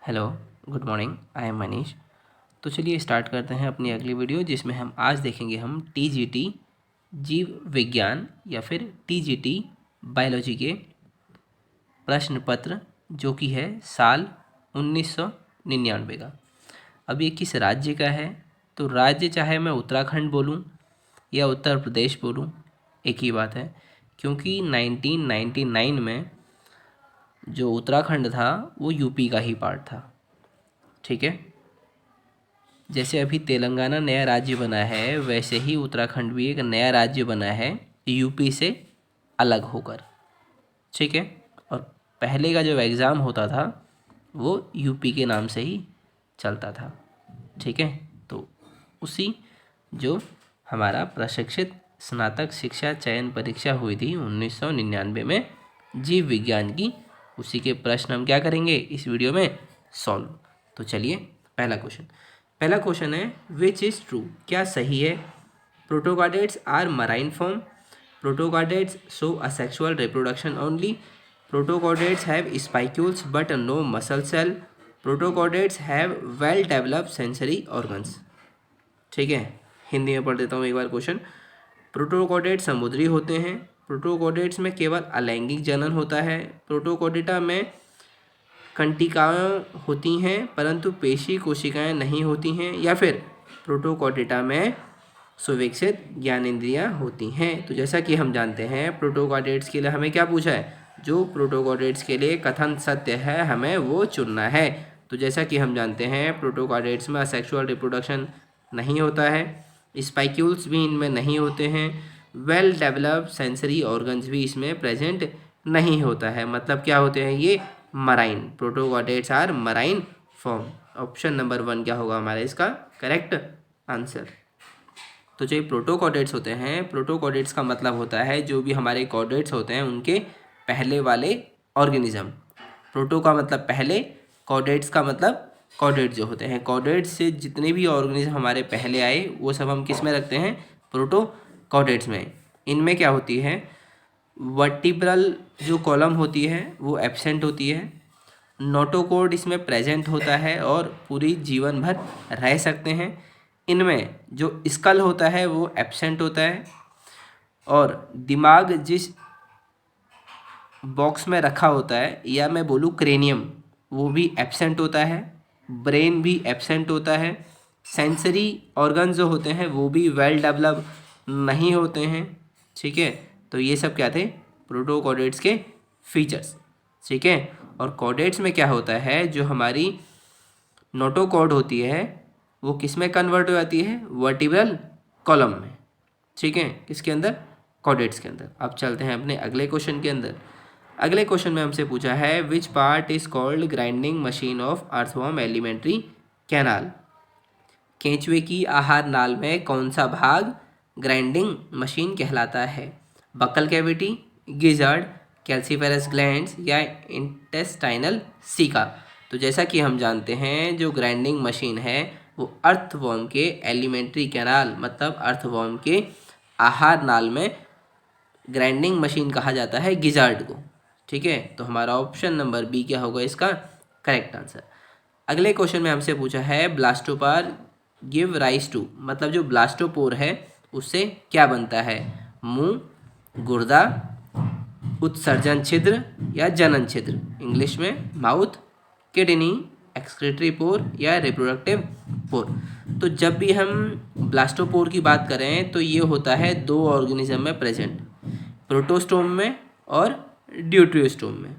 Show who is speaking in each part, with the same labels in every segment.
Speaker 1: Hello, good morning. I am Manish. तो चलिए start करते हैं अपनी अगली वीडियो, जिसमें हम आज देखेंगे हम टीजीटी जीव विज्ञान या फिर टीजीटी बायोलॉजी के प्रश्न पत्र, जो कि है साल 1999 का। अब ये किस राज्य का है? तो राज्य चाहे मैं उत्तराखंड बोलूँ या उत्तर प्रदेश बोलूँ, एक ही बात है, क्योंकि 1999 में जो उत्तराखंड था वो यूपी का ही पार्ट था। ठीक है, जैसे अभी तेलंगाना नया राज्य बना है, वैसे ही उत्तराखंड भी एक नया राज्य बना है यूपी से अलग होकर। ठीक है, और पहले का जो एग्ज़ाम होता था वो यूपी के नाम से ही चलता था। ठीक है, तो उसी जो हमारा प्रशिक्षित स्नातक शिक्षा चयन परीक्षा हुई थी 1999 में जीव विज्ञान की, उसी के प्रश्न हम क्या करेंगे इस वीडियो में सॉल्व। तो चलिए पहला क्वेश्चन है, विच इज़ ट्रू, क्या सही है? Protochordates are marine form. Protochordates show asexual reproduction only. Protochordates have spicules but no muscle cell. Protochordates have well developed sensory organs. ठीक है, हिंदी में पढ़ देता हूँ एक बार क्वेश्चन। प्रोटोकार्डेट्स समुद्री होते हैं। प्रोटोकार्डेट्स में केवल अलैंगिक जनन होता है। प्रोटोकार्डेटा में कंटिकाएँ होती हैं परंतु पेशी कोशिकाएं नहीं होती हैं। या फिर प्रोटोकार्डेटा में सुविकसित ज्ञानेंद्रियां होती हैं। तो जैसा कि हम जानते हैं, प्रोटोकार्डेट्स के लिए हमें क्या पूछा है? जो प्रोटोकार्डेट्स के लिए कथन सत्य है हमें वो चुनना है। तो जैसा कि हम जानते हैं, प्रोटोकार्डेट्स में असेक्सुअल रिप्रोडक्शन नहीं होता है, स्पाइक्यूल्स भी इनमें नहीं होते हैं, वेल डेवलप्ड सेंसरी ऑर्गन्स भी इसमें प्रेजेंट नहीं होता है। मतलब क्या होते हैं ये? Marine. Protochordates are marine form. Option number 1 क्या होगा हमारा इसका करेक्ट आंसर। तो जो प्रोटोकार्डेट्स होते हैं, प्रोटोकार्डेट्स का मतलब होता है जो भी हमारे कॉर्डेट्स होते हैं उनके पहले वाले ऑर्गेनिज्म। प्रोटो का मतलब पहले, कॉर्डेट्स का मतलब कॉर्डेट जो होते हैं। कॉर्डेट्स से जितने भी ऑर्गेनिज्म हमारे पहले आए वो सब हम किस में रखते हैं? प्रोटोकार्डेट्स में। इनमें क्या होती है? वर्टिब्रल जो कॉलम होती है वो एब्सेंट होती है। नोटोकॉर्ड इसमें प्रेजेंट होता है और पूरी जीवन भर रह सकते हैं। इनमें जो स्कल होता है वो एब्सेंट होता है, और दिमाग जिस बॉक्स में रखा होता है, या मैं बोलूँ क्रेनियम, वो भी एब्सेंट होता है। ब्रेन भी एब्सेंट होता है। सेंसरी ऑर्गन जो होते हैं वो भी वेल डेवलप नहीं होते हैं। ठीक है, तो ये सब क्या थे? प्रोटोकार्डेट्स के फीचर्स। ठीक है, और कॉर्डेट्स में क्या होता है? जो हमारी नोटोकॉर्ड होती है वो किस में कन्वर्ट हो जाती है? वर्टिब्रल कॉलम में। ठीक है, किसके अंदर? कॉर्डेट्स के अंदर। अब चलते हैं अपने अगले क्वेश्चन के अंदर। अगले क्वेश्चन में हमसे पूछा है, which part is called grinding machine of earthworm alimentary canal. केंचुए की आहार नाल में कौन सा भाग ग्राइंडिंग मशीन कहलाता है? Buccal cavity, gizzard, calciferous glands या इंटेस्टाइनल सीका। तो जैसा कि हम जानते हैं, जो ग्राइंडिंग मशीन है वो अर्थवर्म के एलिमेंट्री कैनाल, मतलब अर्थवर्म के आहार नाल में ग्राइंडिंग मशीन कहा जाता है गिजार्ड को। ठीक है, तो हमारा ऑप्शन नंबर बी क्या होगा इसका करेक्ट आंसर। अगले क्वेश्चन में हमसे पूछा है, ब्लास्टोपार गिव राइज टू, मतलब जो ब्लास्टोपोर है उससे क्या बनता है? मुंह, गुर्दा, उत्सर्जन छिद्र या जनन छिद्र, इंग्लिश में माउथ, किडनी, एक्सक्रीटरी पोर या रिप्रोडक्टिव पोर। तो जब भी हम ब्लास्टोपोर की बात करें तो ये होता है दो ऑर्गेनिज्म में प्रेजेंट, प्रोटोस्टोम में और ड्यूटेरियोस्टोम में।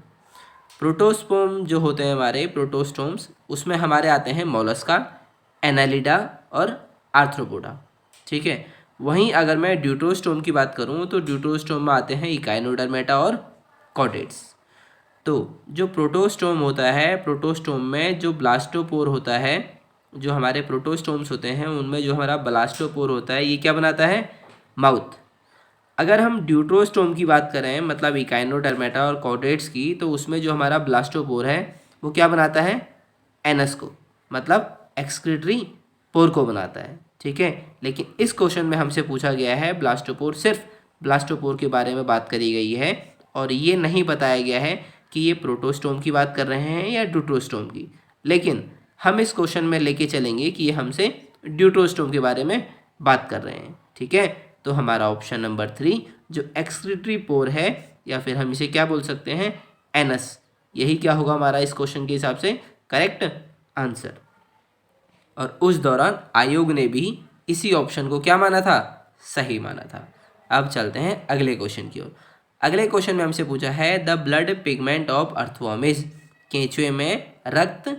Speaker 1: प्रोटोस्पोम जो होते हैं हमारे प्रोटोस्टोम्स, उसमें हमारे आते हैं मोलस्का, एनालिडा और आर्थ्रोपोडा। ठीक है, वहीं अगर मैं ड्यूटेरोस्टोम की बात करूं तो ड्यूटेरोस्टोम में आते हैं इकाइनोडर्मेटा और कॉर्डेट्स। तो जो प्रोटोस्टोम होता है, प्रोटोस्टोम में जो ब्लास्टोपोर होता है, जो हमारे प्रोटोस्टोम्स होते हैं उनमें जो हमारा ब्लास्टोपोर होता है ये क्या बनाता है? माउथ। अगर हम ड्यूटेरोस्टोम की बात करें, मतलब इकाइनोडर्मेटा और कॉर्डेट्स की, तो उसमें जो हमारा ब्लास्टोपोर है वो क्या बनाता है? एनस को, मतलब एक्सक्रीटरी पोर को बनाता है। ठीक है, लेकिन इस क्वेश्चन में हमसे पूछा गया है ब्लास्टोपोर, सिर्फ ब्लास्टोपोर के बारे में बात करी गई है और ये नहीं बताया गया है कि ये प्रोटोस्टोम की बात कर रहे हैं या ड्यूटेरोस्टोम की। लेकिन हम इस क्वेश्चन में लेके चलेंगे कि ये हमसे ड्यूटरोस्टोम के बारे में बात कर रहे हैं, ठीक है। तो हमारा ऑप्शन नंबर 3 जो एक्सक्रीटरी पोर है, या फिर हम इसे क्या बोल सकते हैं, एनस, यही क्या होगा हमारा इस क्वेश्चन के हिसाब से करेक्ट आंसर। और उस दौरान आयोग ने भी इसी ऑप्शन को क्या माना था, सही माना था। अब चलते हैं अगले क्वेश्चन की ओर। अगले क्वेश्चन में हमसे पूछा है the blood pigment of earthworm is, केंचुए में रक्त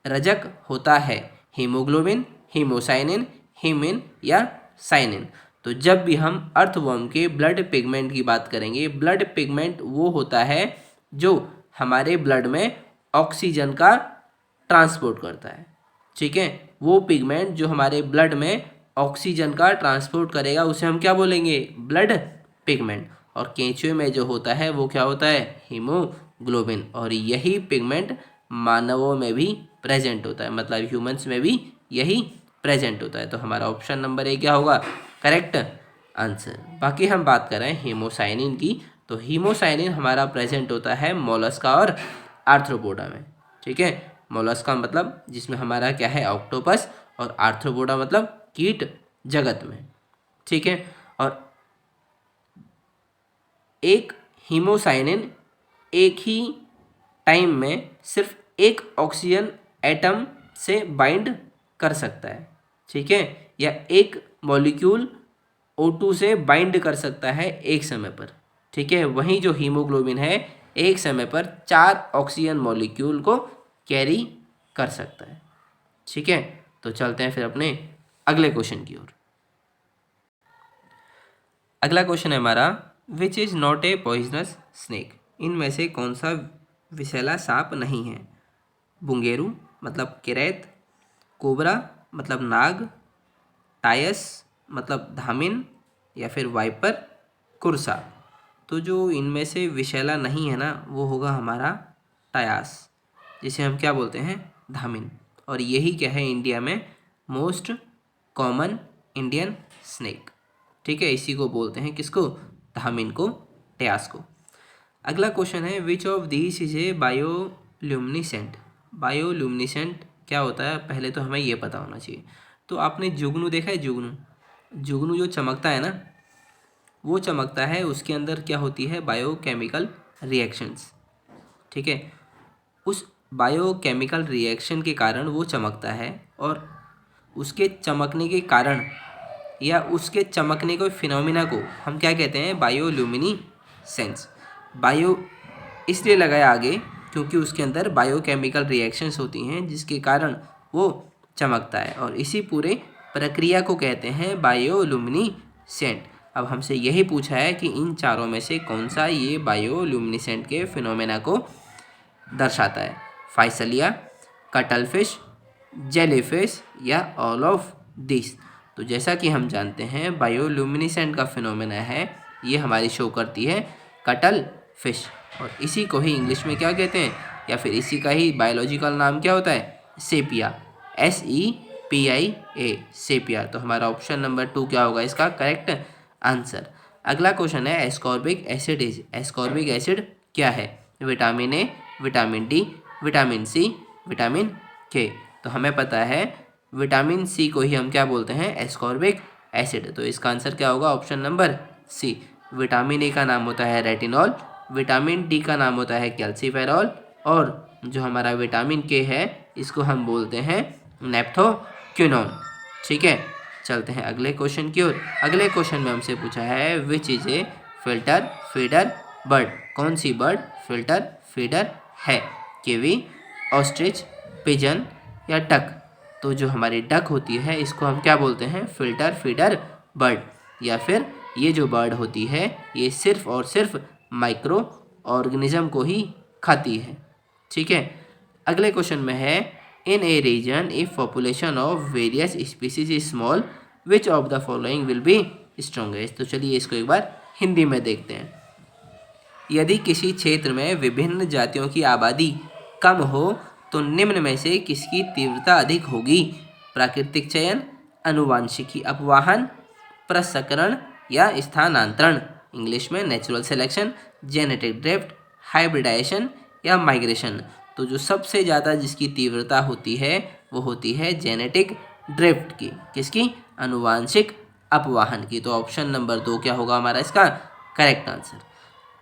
Speaker 1: रजक होता है, हीमोग्लोबिन, हीमोसाइनिन, हीमिन या साइनिन। तो जब भी हम अर्थवर्म के ब्लड पिगमेंट की बात करेंगे, ब्लड पिगमेंट वो होता है जो हमारे ब्लड में ऑक्सीजन का ट्रांसपोर्ट करता है, ठीक है। वो पिगमेंट जो हमारे ब्लड में ऑक्सीजन का ट्रांसपोर्ट करेगा उसे हम क्या बोलेंगे, ब्लड पिगमेंट। और केंचुए में जो होता है वो क्या होता है, हीमोग्लोबिन। और यही पिगमेंट मानवों में भी प्रेजेंट होता है, मतलब ह्यूमंस में भी यही प्रेजेंट होता है। तो हमारा ऑप्शन नंबर ए क्या होगा, करेक्ट आंसर। बाकी हम बात कर रहे हैं हीमोसाइनिन की, तो हीमोसाइनिन हमारा प्रेजेंट होता है मोलस्का और आर्थ्रोपोडा में, ठीक है। मोलस्का मतलब जिसमें हमारा क्या है, ऑक्टोपस, और आर्थ्रोपोडा मतलब कीट जगत में, ठीक है। और एक हीमोसाइनिन एक ही टाइम में सिर्फ एक ऑक्सीजन एटम से बाइंड कर सकता है, ठीक है, या एक मॉलिक्यूल O2 से बाइंड कर सकता है एक समय पर, ठीक है। वहीं जो हीमोग्लोबिन है एक समय पर 4 ऑक्सीजन मॉलिक्यूल को कैरी कर सकता है, ठीक है। तो चलते हैं फिर अपने अगले क्वेश्चन की ओर। अगला क्वेश्चन है हमारा which is not a poisonous snake, इनमें से कौन सा विषैला सांप नहीं है, बुंगेरू मतलब किरैत, कोबरा मतलब नाग, टायस मतलब धामिन, या फिर वाइपर कुर्सा। तो जो इनमें से विषैला नहीं है ना वो होगा हमारा टायास, जिसे हम क्या बोलते हैं, धामिन। और यही क्या है इंडिया में मोस्ट कॉमन इंडियन स्नेक, ठीक है। इसी को बोलते हैं किसको, धामिन को, टायास को। अगला क्वेश्चन है which of this is a bioluminescent. Bioluminescent क्या होता है पहले तो हमें ये पता होना चाहिए। तो आपने जुगनू देखा है, जुगनू, जुगनू जो चमकता है ना वो चमकता है, उसके अंदर क्या होती है, बायोकेमिकल रिएक्शंस, ठीक है। उस बायोकेमिकल रिएक्शन के कारण वो चमकता है, और उसके चमकने के कारण या उसके चमकने के फिनोमिना को हम क्या कहते हैं, बायोल्यूमिनेसेंस। बायो इसलिए लगाया आगे क्योंकि उसके अंदर बायोकेमिकल रिएक्शंस होती हैं जिसके कारण वो चमकता है, और इसी पूरे प्रक्रिया को कहते हैं बायोल्यूमिनेसेंट। अब हमसे यही पूछा है कि इन चारों में से कौन सा ये बायोल्यूमिनेसेंट के फिनोमेना को दर्शाता है, फाइसलिया, कटलफिश, जेलीफिश या ऑल ऑफ दिस। तो जैसा कि हम जानते हैं बायोल्यूमिनेसेंट का फिनोमेना है ये हमारी शो करती है कटल फिश, और इसी को ही इंग्लिश में क्या कहते हैं, या फिर इसी का ही बायोलॉजिकल नाम क्या होता है, सेपिया, SEPIA, सेपिया। तो हमारा ऑप्शन नंबर 2 क्या होगा इसका करेक्ट आंसर। अगला क्वेश्चन है ascorbic acid is, ascorbic acid क्या है, vitamin A, vitamin D, vitamin C, vitamin K. तो हमें पता है विटामिन सी को ही हम क्या बोलते हैं, एस्कॉर्बिक एसिड। तो इसका आंसर क्या होगा, option number C. Vitamin A का नाम होता है रेटिनॉल, विटामिन डी का नाम होता है कैल्सीफेरॉल, और जो हमारा विटामिन के है इसको हम बोलते हैं नेप्थोक्विनोन, ठीक है। चलते हैं अगले क्वेश्चन की ओर। अगले क्वेश्चन में हमसे पूछा है which is a filter feeder bird, कौन सी बर्ड फिल्टर फीडर है, कीवी, ऑस्ट्रिच, पिजन या डक। तो जो हमारी डक होती है इसको हम क्या बोलते हैं, फिल्टर फीडर बर्ड, या फिर ये जो बर्ड होती है ये सिर्फ और सिर्फ माइक्रो ऑर्गेनिज्म को ही खाती है, ठीक है। अगले क्वेश्चन में है in a region if population of various species is small which of the following will be strongest. तो चलिए इसको एक बार हिंदी में देखते हैं। यदि किसी क्षेत्र में विभिन्न जातियों की आबादी कम हो तो निम्न में से किसकी तीव्रता अधिक होगी, प्राकृतिक चयन, आनुवांशिकी अपवाहन, प्रसंकरण या स्थानांतरण, इंग्लिश में natural selection, genetic drift, hybridisation या माइग्रेशन। तो जो सबसे ज़्यादा जिसकी तीव्रता होती है वो होती है जेनेटिक ड्रिफ्ट की। किसकी? अनुवांशिक अपवाहन की। तो ऑप्शन नंबर 2 क्या होगा हमारा इसका करेक्ट आंसर।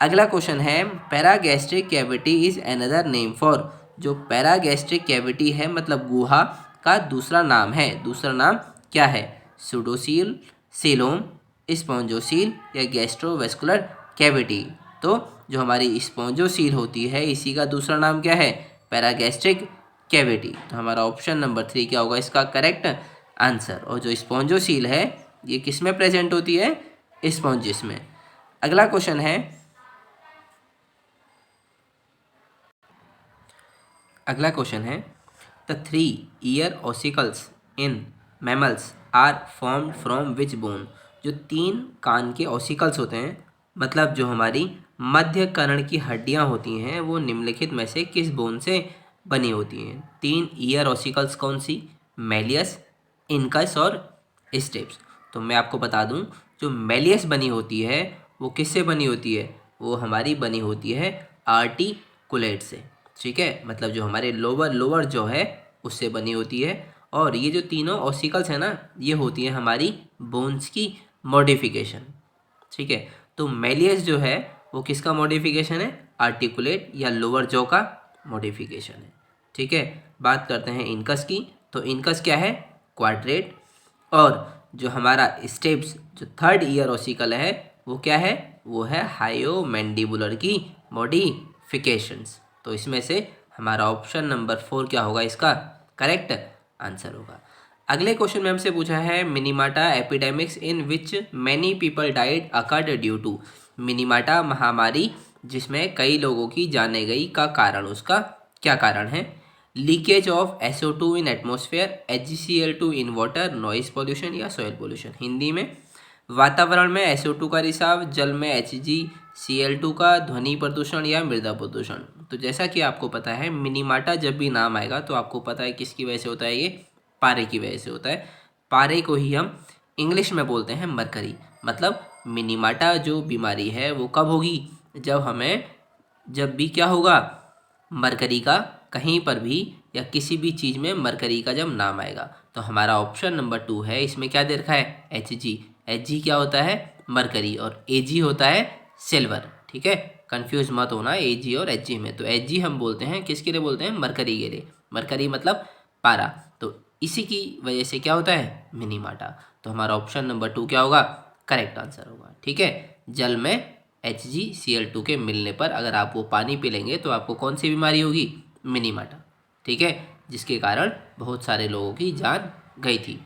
Speaker 1: अगला क्वेश्चन है paragastric cavity is another name for. जो पैरागैस्ट्रिक कैविटी है मतलब गुहा का दूसरा नाम है, दूसरा नाम क्या है? सुडोसील, सीलोम, स्पॉन्जोसील या गैस्ट्रोवेस्कुलर कैविटी। तो जो हमारी स्पॉन्जोसील होती है इसी का दूसरा नाम क्या है? Paragastric cavity. तो हमारा ऑप्शन नंबर 3 क्या होगा इसका करेक्ट आंसर। और जो स्पॉन्जोसील है ये किस में प्रेजेंट होती है? स्पॉन्जिस में। अगला क्वेश्चन है the 3 ear ossicles in mammals are formed from which bone. जो 3 कान के ऑसिकल्स होते हैं मतलब जो हमारी मध्य कर्ण की हड्डियां होती हैं वो निम्नलिखित में से किस बोन से बनी होती हैं? 3 ईयर ऑसिकल्स कौन सी? मैलियस, इनकस और स्टेप्स। तो मैं आपको बता दूं जो मैलियस बनी होती है वो किससे बनी होती है? वो हमारी बनी होती है आर्टिकुलेट से। ठीक है, मतलब जो हमारे लोअर जो है उससे बनी होती है। और ये जो तीनों ऑसिकल्स है ना ये होती है हमारी बोन्स की मॉडिफिकेशन। ठीक है, तो मैलियस जो है वो किसका मॉडिफिकेशन है? आर्टिकुलेट या लोअर जॉ का मॉडिफिकेशन है। ठीक है, बात करते हैं इनकस की। तो इनकस क्या है? क्वाड्रेट। और जो हमारा स्टेप्स जो 3rd ईयर ऑसिकल है वो क्या है? वो है हायोमैंडिबुलर की मॉडिफिकेशंस। तो इसमें से हमारा ऑप्शन नंबर 4 क्या होगा इसका करेक्ट आंसर होगा। अगले क्वेश्चन में हमसे पूछा है Minamata epidemics in which many people died occurred due to. Minamata महामारी जिसमें कई लोगों की जाने गई का कारण, उसका क्या कारण है? Leakage of SO2 in atmosphere, HCl2 in water, noise pollution या सॉइल पॉल्यूशन। हिंदी में वातावरण में SO2 का रिसाव, जल में HgCl2 का, ध्वनि प्रदूषण या मृदा प्रदूषण। तो जैसा कि आपको पता है मिनीमाटा जब भी नाम आएगा तो आपको पता है किसकी वजह से होता है? ये पारे की वजह से होता है। पारे को ही हम इंग्लिश में बोलते हैं मरकरी। मतलब मिनीमाटा जो बीमारी है वो कब होगी? जब भी क्या होगा? मरकरी का कहीं पर भी या किसी भी चीज़ में मरकरी का जब नाम आएगा। तो हमारा ऑप्शन नंबर 2 है, इसमें क्या दे रखा है? Hg क्या होता है? मरकरी। और Ag होता है सिल्वर। ठीक है, कंफ्यूज मत होना Ag और Hg में। तो Hg हम बोलते हैं किसके लिए? बोलते हैं मरकरी के लिए। मरकरी मतलब पारा। तो इसी की वजह से क्या होता है? मिनीमाटा। तो हमारा ऑप्शन नंबर 2 क्या होगा करेक्ट आंसर होगा। ठीक है, जल में HgCl2 के मिलने पर अगर आप वो पानी पी लेंगे तो आपको कौन सी बीमारी होगी? मिनीमाटा। ठीक है, जिसके कारण बहुत सारे लोगों की जान गई थी।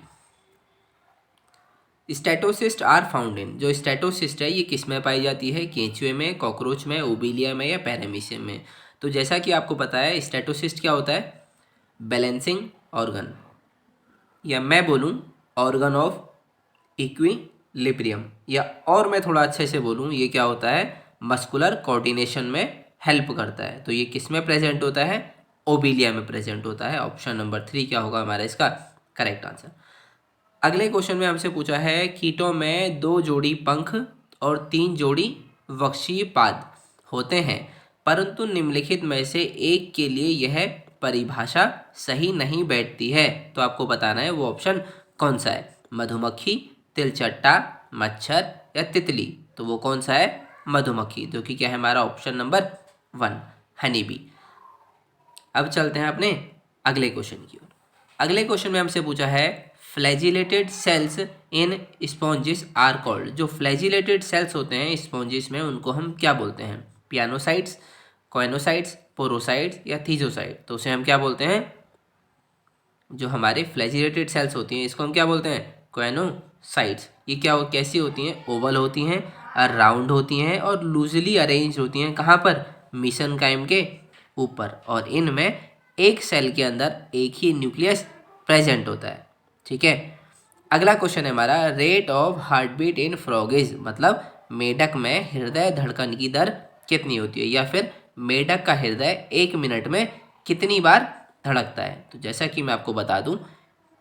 Speaker 1: Statocyst are found in. जो स्टेटोसिस्ट है ये किस में पाई जाती है? केंचुए में, कॉकरोच में, ओबिलिया में या पैरामीशियम में। तो जैसा कि आपको पता है स्टेटोसिस्ट क्या होता है? बैलेंसिंग ऑर्गन, या मैं बोलूँ ऑर्गन ऑफ इक्विलिब्रियम, या और मैं थोड़ा अच्छे से बोलूँ ये क्या होता है? मस्कुलर कोऑर्डिनेशन में हेल्प करता है। तो ये किस में प्रेजेंट होता है? ओबिलिया में प्रेजेंट होता है। ऑप्शन नंबर 3 क्या होगा हमारा इसका करेक्ट आंसर। अगले क्वेश्चन में हमसे पूछा है कीटों में 2 जोड़ी पंख और 3 जोड़ी वक्षीय पाद होते हैं परंतु निम्नलिखित में से एक के लिए यह परिभाषा सही नहीं बैठती है। तो आपको बताना है वो ऑप्शन कौन सा है? मधुमक्खी, तिलचट्टा, मच्छर या तितली। तो वो कौन सा है? मधुमक्खी, जो कि क्या है हमारा ऑप्शन नंबर 1 हनी बी। अब चलते हैं अपने अगले क्वेश्चन की ओर। अगले क्वेश्चन में हमसे पूछा है flagellated cells in sponges are called. जो फ्लैजिलेटेड सेल्स होते हैं स्पॉन्जिस में उनको हम क्या बोलते हैं? पियानोसाइट्स, कोइनोसाइट्स, पोरोसाइट्स या थीजोसाइट। तो उसे हम क्या बोलते हैं? जो हमारे फ्लैजिलेटेड सेल्स होती हैं इसको हम क्या बोलते हैं? कोइनोसाइट्स। ये क्या कैसी होती हैं? ओवल होती हैं, राउंड होती हैं और लूजली अरेंज होती हैं। कहाँ पर? मीसेनकाइम के ऊपर। और इनमें एक सेल के अंदर एक ही न्यूक्लियस प्रेजेंट होता है। ठीक है, अगला क्वेश्चन है हमारा रेट ऑफ हार्ट बीट इन फ्रॉगेज। मतलब मेढक में हृदय धड़कन की दर कितनी होती है, या फिर मेढक का हृदय 1 मिनट में कितनी बार धड़कता है। तो जैसा कि मैं आपको बता दूं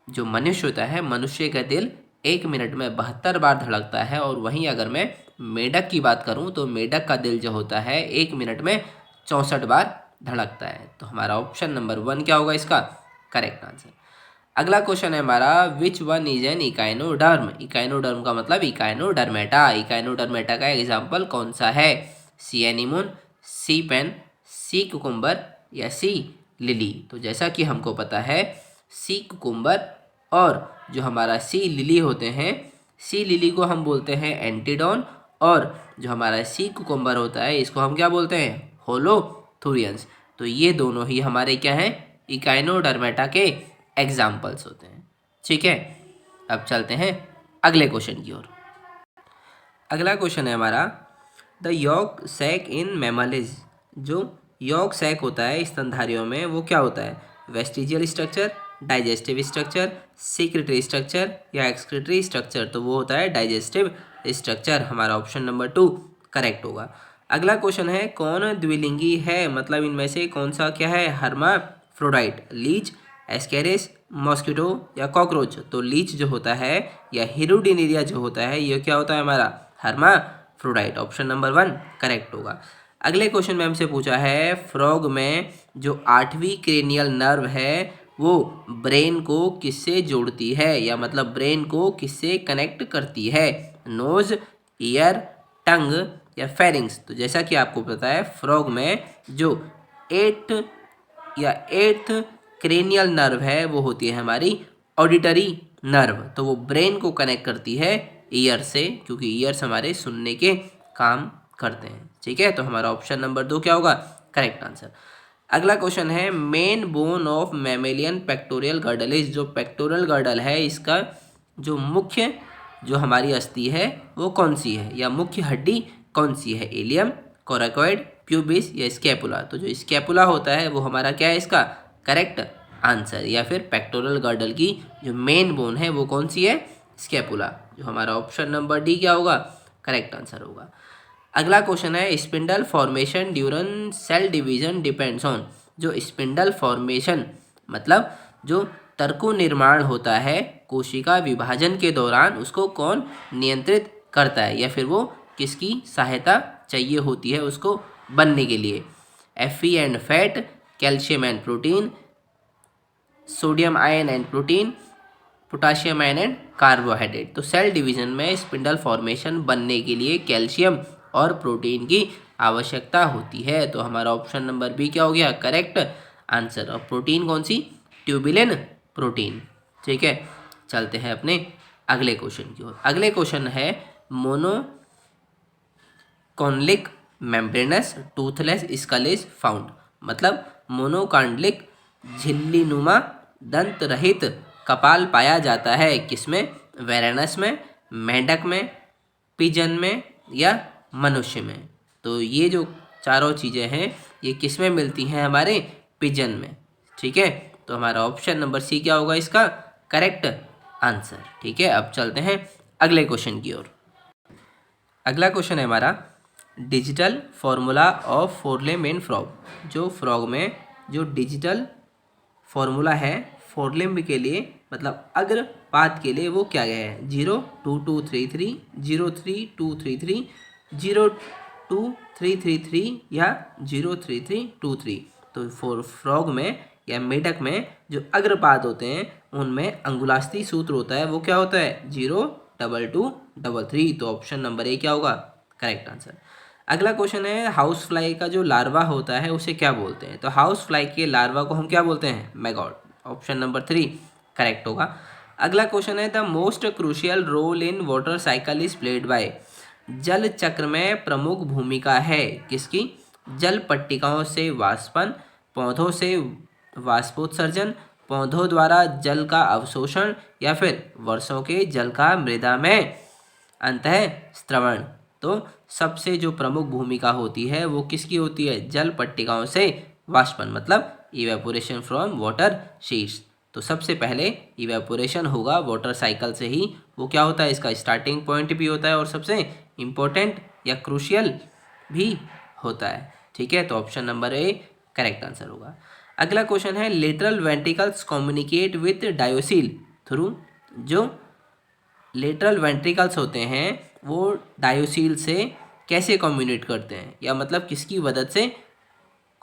Speaker 1: जो मनुष्य होता है मनुष्य का दिल 1 मिनट में 72 बार धड़कता है। और वहीं अगर मैं मेढक की बात करूं तो मेढक का दिल जो होता है 1 मिनट में 64 बार धड़कता है। तो हमारा ऑप्शन नंबर 1 क्या होगा इसका करेक्ट आंसर। अगला क्वेश्चन है हमारा विच one is an echinoderm. Echinoderm का मतलब इकाइनोडर्मेटा। इकाइनोडर्मेटा का एग्जाम्पल कौन सा है? सी एनीमोन, सी पेन, सी कुकुम्बर या सी लिली। तो जैसा कि हमको पता है सी कुकुम्बर और जो हमारा सी लिली होते हैं, सी लिली को हम बोलते हैं एंटीडॉन और जो हमारा सी कुकुम्बर होता है इसको हम क्या बोलते हैं? होलोथुरियंस। तो ये दोनों ही हमारे क्या हैं? इकाइनोडर्मेटा के एग्जाम्पल्स होते हैं। ठीक है, अब चलते हैं अगले क्वेश्चन की ओर। अगला क्वेश्चन है हमारा the yolk sac in mammals. जो यॉक सैक होता है स्तनधारियों में वो क्या होता है? Vestigial structure, digestive structure, secretory structure या एक्सक्रीटरी स्ट्रक्चर। तो वो होता है डाइजेस्टिव स्ट्रक्चर। हमारा ऑप्शन नंबर 2 करेक्ट होगा। अगला क्वेश्चन है कौन द्विलिंगी है? मतलब इनमें से कौन सा क्या है? हर्माफ्रोडाइट, लीच, एस्केरिस, मॉस्किटो या कॉकरोच। तो लीच जो होता है या हिरुडिनेरिया जो होता है ये क्या होता है हमारा? हर्माफ्रोडाइट। ऑप्शन नंबर 1 करेक्ट होगा। अगले क्वेश्चन में हमसे पूछा है फ्रॉग में जो 8वीं क्रेनियल नर्व है वो ब्रेन को किससे जोड़ती है, या मतलब ब्रेन को किससे कनेक्ट करती है? नोज, ईयर, टंग या फेरिंग्स। तो जैसा कि आपको पता है फ्रॉग में जो 8th क्रेनियल नर्व है वो होती है हमारी ऑडिटरी नर्व। तो वो ब्रेन को कनेक्ट करती है ईयर से, क्योंकि ईयर्स हमारे सुनने के काम करते हैं। ठीक है, तो हमारा ऑप्शन नंबर 2 क्या होगा करेक्ट आंसर। अगला क्वेश्चन है main bone of mammalian pectoral girdle is. जो पेक्टोरियल गर्डल है इसका जो मुख्य जो हमारी अस्थि है वो कौन सी है, या मुख्य हड्डी कौन सी है? एलियम, कोराकोइड, प्यूबिस या स्कैपुला। तो जो स्कैपुला होता है वो हमारा क्या है इसका करेक्ट आंसर, या फिर पेक्टोरल गर्डल की जो मेन बोन है वो कौन सी है? स्कैपुला। जो हमारा ऑप्शन नंबर डी क्या होगा करेक्ट आंसर होगा। अगला क्वेश्चन है spindle formation during cell division depends on. जो स्पिंडल फॉर्मेशन मतलब जो तर्कु निर्माण होता है कोशिका विभाजन के दौरान उसको कौन नियंत्रित करता है, या फिर वो किसकी सहायता चाहिए होती है उसको बनने के लिए? Fe and fat, calcium and protein, sodium ion and protein, potassium ion and carbohydrate. तो सेल डिवीजन में स्पिंडल फॉर्मेशन बनने के लिए कैल्शियम और प्रोटीन की आवश्यकता होती है। तो हमारा ऑप्शन नंबर बी क्या हो गया करेक्ट आंसर। और प्रोटीन कौन सी? Tubulin protein. ठीक है, चलते हैं अपने अगले क्वेश्चन की ओर। अगले क्वेश्चन है monocondylic membranous toothless skull is found. मतलब मोनोकॉन्लिक झिल्लीनुमा दंत रहित कपाल पाया जाता है किसमें? वेरेनस में, मेंढक में, पिजन में या मनुष्य में। तो ये जो चारों चीज़ें हैं ये किस में मिलती हैं? हमारे पिजन में। ठीक है, तो हमारा ऑप्शन नंबर सी क्या होगा इसका करेक्ट आंसर। ठीक है, अब चलते हैं अगले क्वेश्चन की ओर। अगला क्वेश्चन है हमारा digital formula of forelimb in frog. जो फ्रॉग में जो डिजिटल फॉर्मूला है फोरलिम्ब के लिए मतलब अग्रपात के लिए वो क्या गया है? 02233, 03233, 02333 या 03323। तो फ्रॉग में या मेढक में जो अग्रपात होते हैं उनमें अंगुलास्ती सूत्र होता है वो क्या होता है? 02233। तो ऑप्शन नंबर ए क्या होगा करेक्ट आंसर। अगला क्वेश्चन है हाउस फ्लाई का जो लार्वा होता है उसे क्या बोलते हैं? तो हाउस फ्लाई के लार्वा को हम क्या बोलते हैं? मैगॉट। ऑप्शन नंबर 3 करेक्ट होगा। अगला क्वेश्चन है the most crucial role in water cycle is played by. जल चक्र में प्रमुख भूमिका है किसकी? जल पट्टिकाओं से वाष्पन, पौधों से वाष्पोत्सर्जन, पौधों द्वारा जल का अवशोषण या फिर वर्षों के जल का मृदा में अंतः स्त्रवण। तो सबसे जो प्रमुख भूमिका होती है वो किसकी होती है? जल पट्टिकाओं से वाष्पन मतलब इवेपोरेशन फ्रॉम वाटर शीट्स। तो सबसे पहले इवेपोरेशन होगा वाटर साइकिल से ही। वो क्या होता है? इसका स्टार्टिंग पॉइंट भी होता है और सबसे इम्पोर्टेंट या क्रूशियल भी होता है। ठीक है, तो option number A correct answer होगा। अगला क्वेश्चन है lateral ventricles communicate with diocoel through. जो लेटरल वेंट्रिकल्स होते हैं वो डायोसिल से कैसे कम्युनिकेट करते हैं, या मतलब किसकी मदद से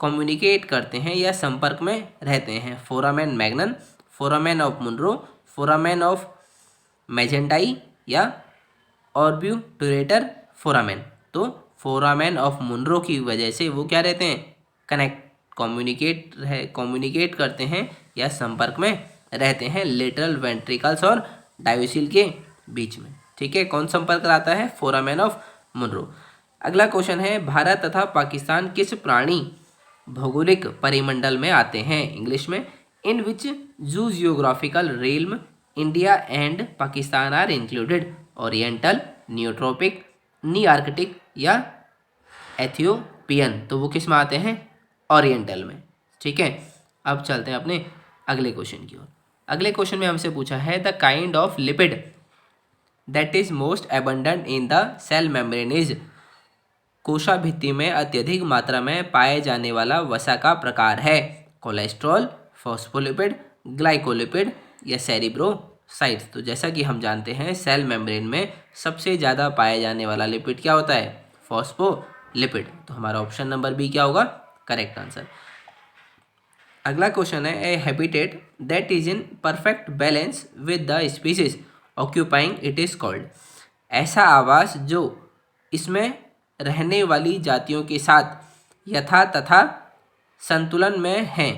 Speaker 1: कम्युनिकेट करते हैं या संपर्क में रहते हैं? Foramen magnum, foramen of Monro, foramen of Magendie या ऑर्ब्यूटुरेटर फोरामेन। तो फोरामेन ऑफ मुनरो की वजह से वो क्या रहते हैं? कम्युनिकेट करते हैं या संपर्क में रहते हैं लेटरल वेंट्रिकल्स और डायोसिल के बीच में। ठीक है, कौन संपर्क कराता है? Foramen of Monro. अगला क्वेश्चन है, भारत तथा पाकिस्तान किस प्राणी भौगोलिक परिमंडल में आते हैं? इंग्लिश में, in which zoogeographical realm India and Pakistan are included? Oriental, neotropical, nearctic या एथियोपियन। तो वो किस में आते हैं? ओरिएंटल में। ठीक है, अब चलते हैं अपने अगले क्वेश्चन की ओर। अगले क्वेश्चन में हमसे पूछा है, the kind of lipid that is most abundant in the cell membrane is? कोशाभित्ति में अत्यधिक मात्रा में पाए जाने वाला वसा का प्रकार है? कोलेस्ट्रॉल, फॉस्फोलिपिड, ग्लाइकोलिपिड या सेरिब्रोसाइट्स। तो जैसा कि हम जानते हैं, सेल मेम्ब्रेन में सबसे ज़्यादा पाया जाने वाला लिपिड क्या होता है? फॉस्फोलिपिड। तो हमारा ऑप्शन नंबर बी क्या होगा? Correct answer. अगला क्वेश्चन है, a habitat that is in perfect balance with the species occupying it is called? ऐसा आवास जो इसमें रहने वाली जातियों के साथ यथा तथा संतुलन में है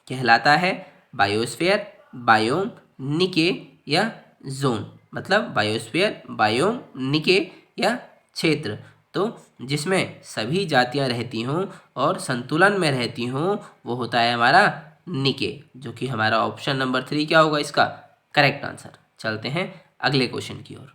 Speaker 1: कहलाता है? बायोस्फीयर, बायोम, निके या जोन। मतलब बायोस्फीयर, बायोम, निके या क्षेत्र। तो जिसमें सभी जातियां रहती हों और संतुलन में रहती हों वो होता है हमारा निके, जो कि हमारा ऑप्शन नंबर 3 क्या होगा इसका? Correct answer. चलते हैं अगले क्वेश्चन की ओर।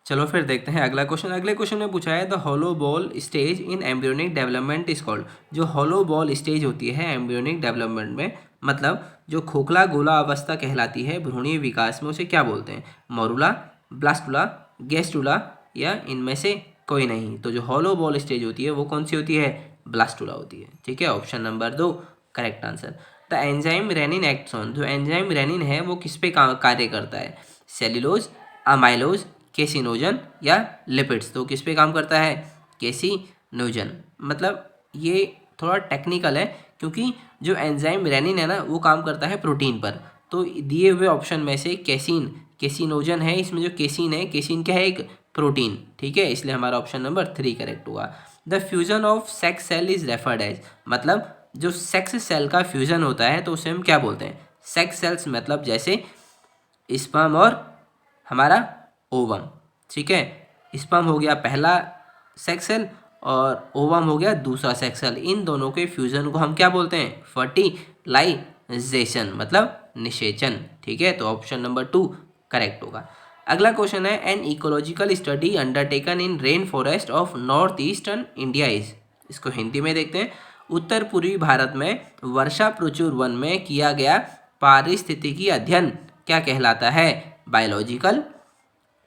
Speaker 1: चलो फिर देखते हैं अगला क्वेश्चन। अगले क्वेश्चन में पूछा है, the hollow ball stage in embryonic development is called? जो होलो बॉल स्टेज होती है एम्ब्रियोनिक डेवलपमेंट में, मतलब जो खोखला गोला अवस्था कहलाती है भ्रूणीय विकास में, उसे क्या बोलते हैं? मोरुला, ब्लास्टुला, गेस्टुला या इनमें से कोई नहीं? तो जो होलो बॉल स्टेज होती है वो कौन सी होती है? ब्लास्टुला होती है। ठीक है, option number 2 correct answer. The enzyme rennin acts on? जो एंजाइम रेनिन है वो किस पे कार्य करता है? सेल्यूलोज, अमाइलोज, केसिनोजन या लिपिड्स। तो किस पे काम करता है? केसिनोजन। मतलब ये थोड़ा टेक्निकल है, क्योंकि जो एंजाइम रेनिन है ना वो काम करता है प्रोटीन पर। तो दिए हुए ऑप्शन में से केसिनोजन है, इसमें जो केसिन है, केसिन क्या है? एक प्रोटीन। ठीक है, इसलिए हमारा ऑप्शन नंबर 3 करेक्ट हुआ। The fusion of sex cell is referred as? मतलब जो सेक्स सेल का फ्यूजन होता है तो उसे हम क्या बोलते हैं? Sex cells. मतलब जैसे स्पर्म और हमारा ओवम। ठीक है, स्पर्म हो गया पहला सेक्स सेल और ओवम हो गया दूसरा सेक्स सेल। इन दोनों के फ्यूजन को हम क्या बोलते हैं? फर्टिलाइजेशन, मतलब निषेचन। ठीक है, तो ऑप्शन नंबर 2 करेक्ट होगा। अगला क्वेश्चन है, an ecological study undertaken in rain forest of north eastern India is? इसको हिंदी में देखते हैं। उत्तर पूर्वी भारत में वर्षा प्रचुर वन में किया गया पारिस्थितिकी अध्ययन क्या कहलाता है? बायोलॉजिकल,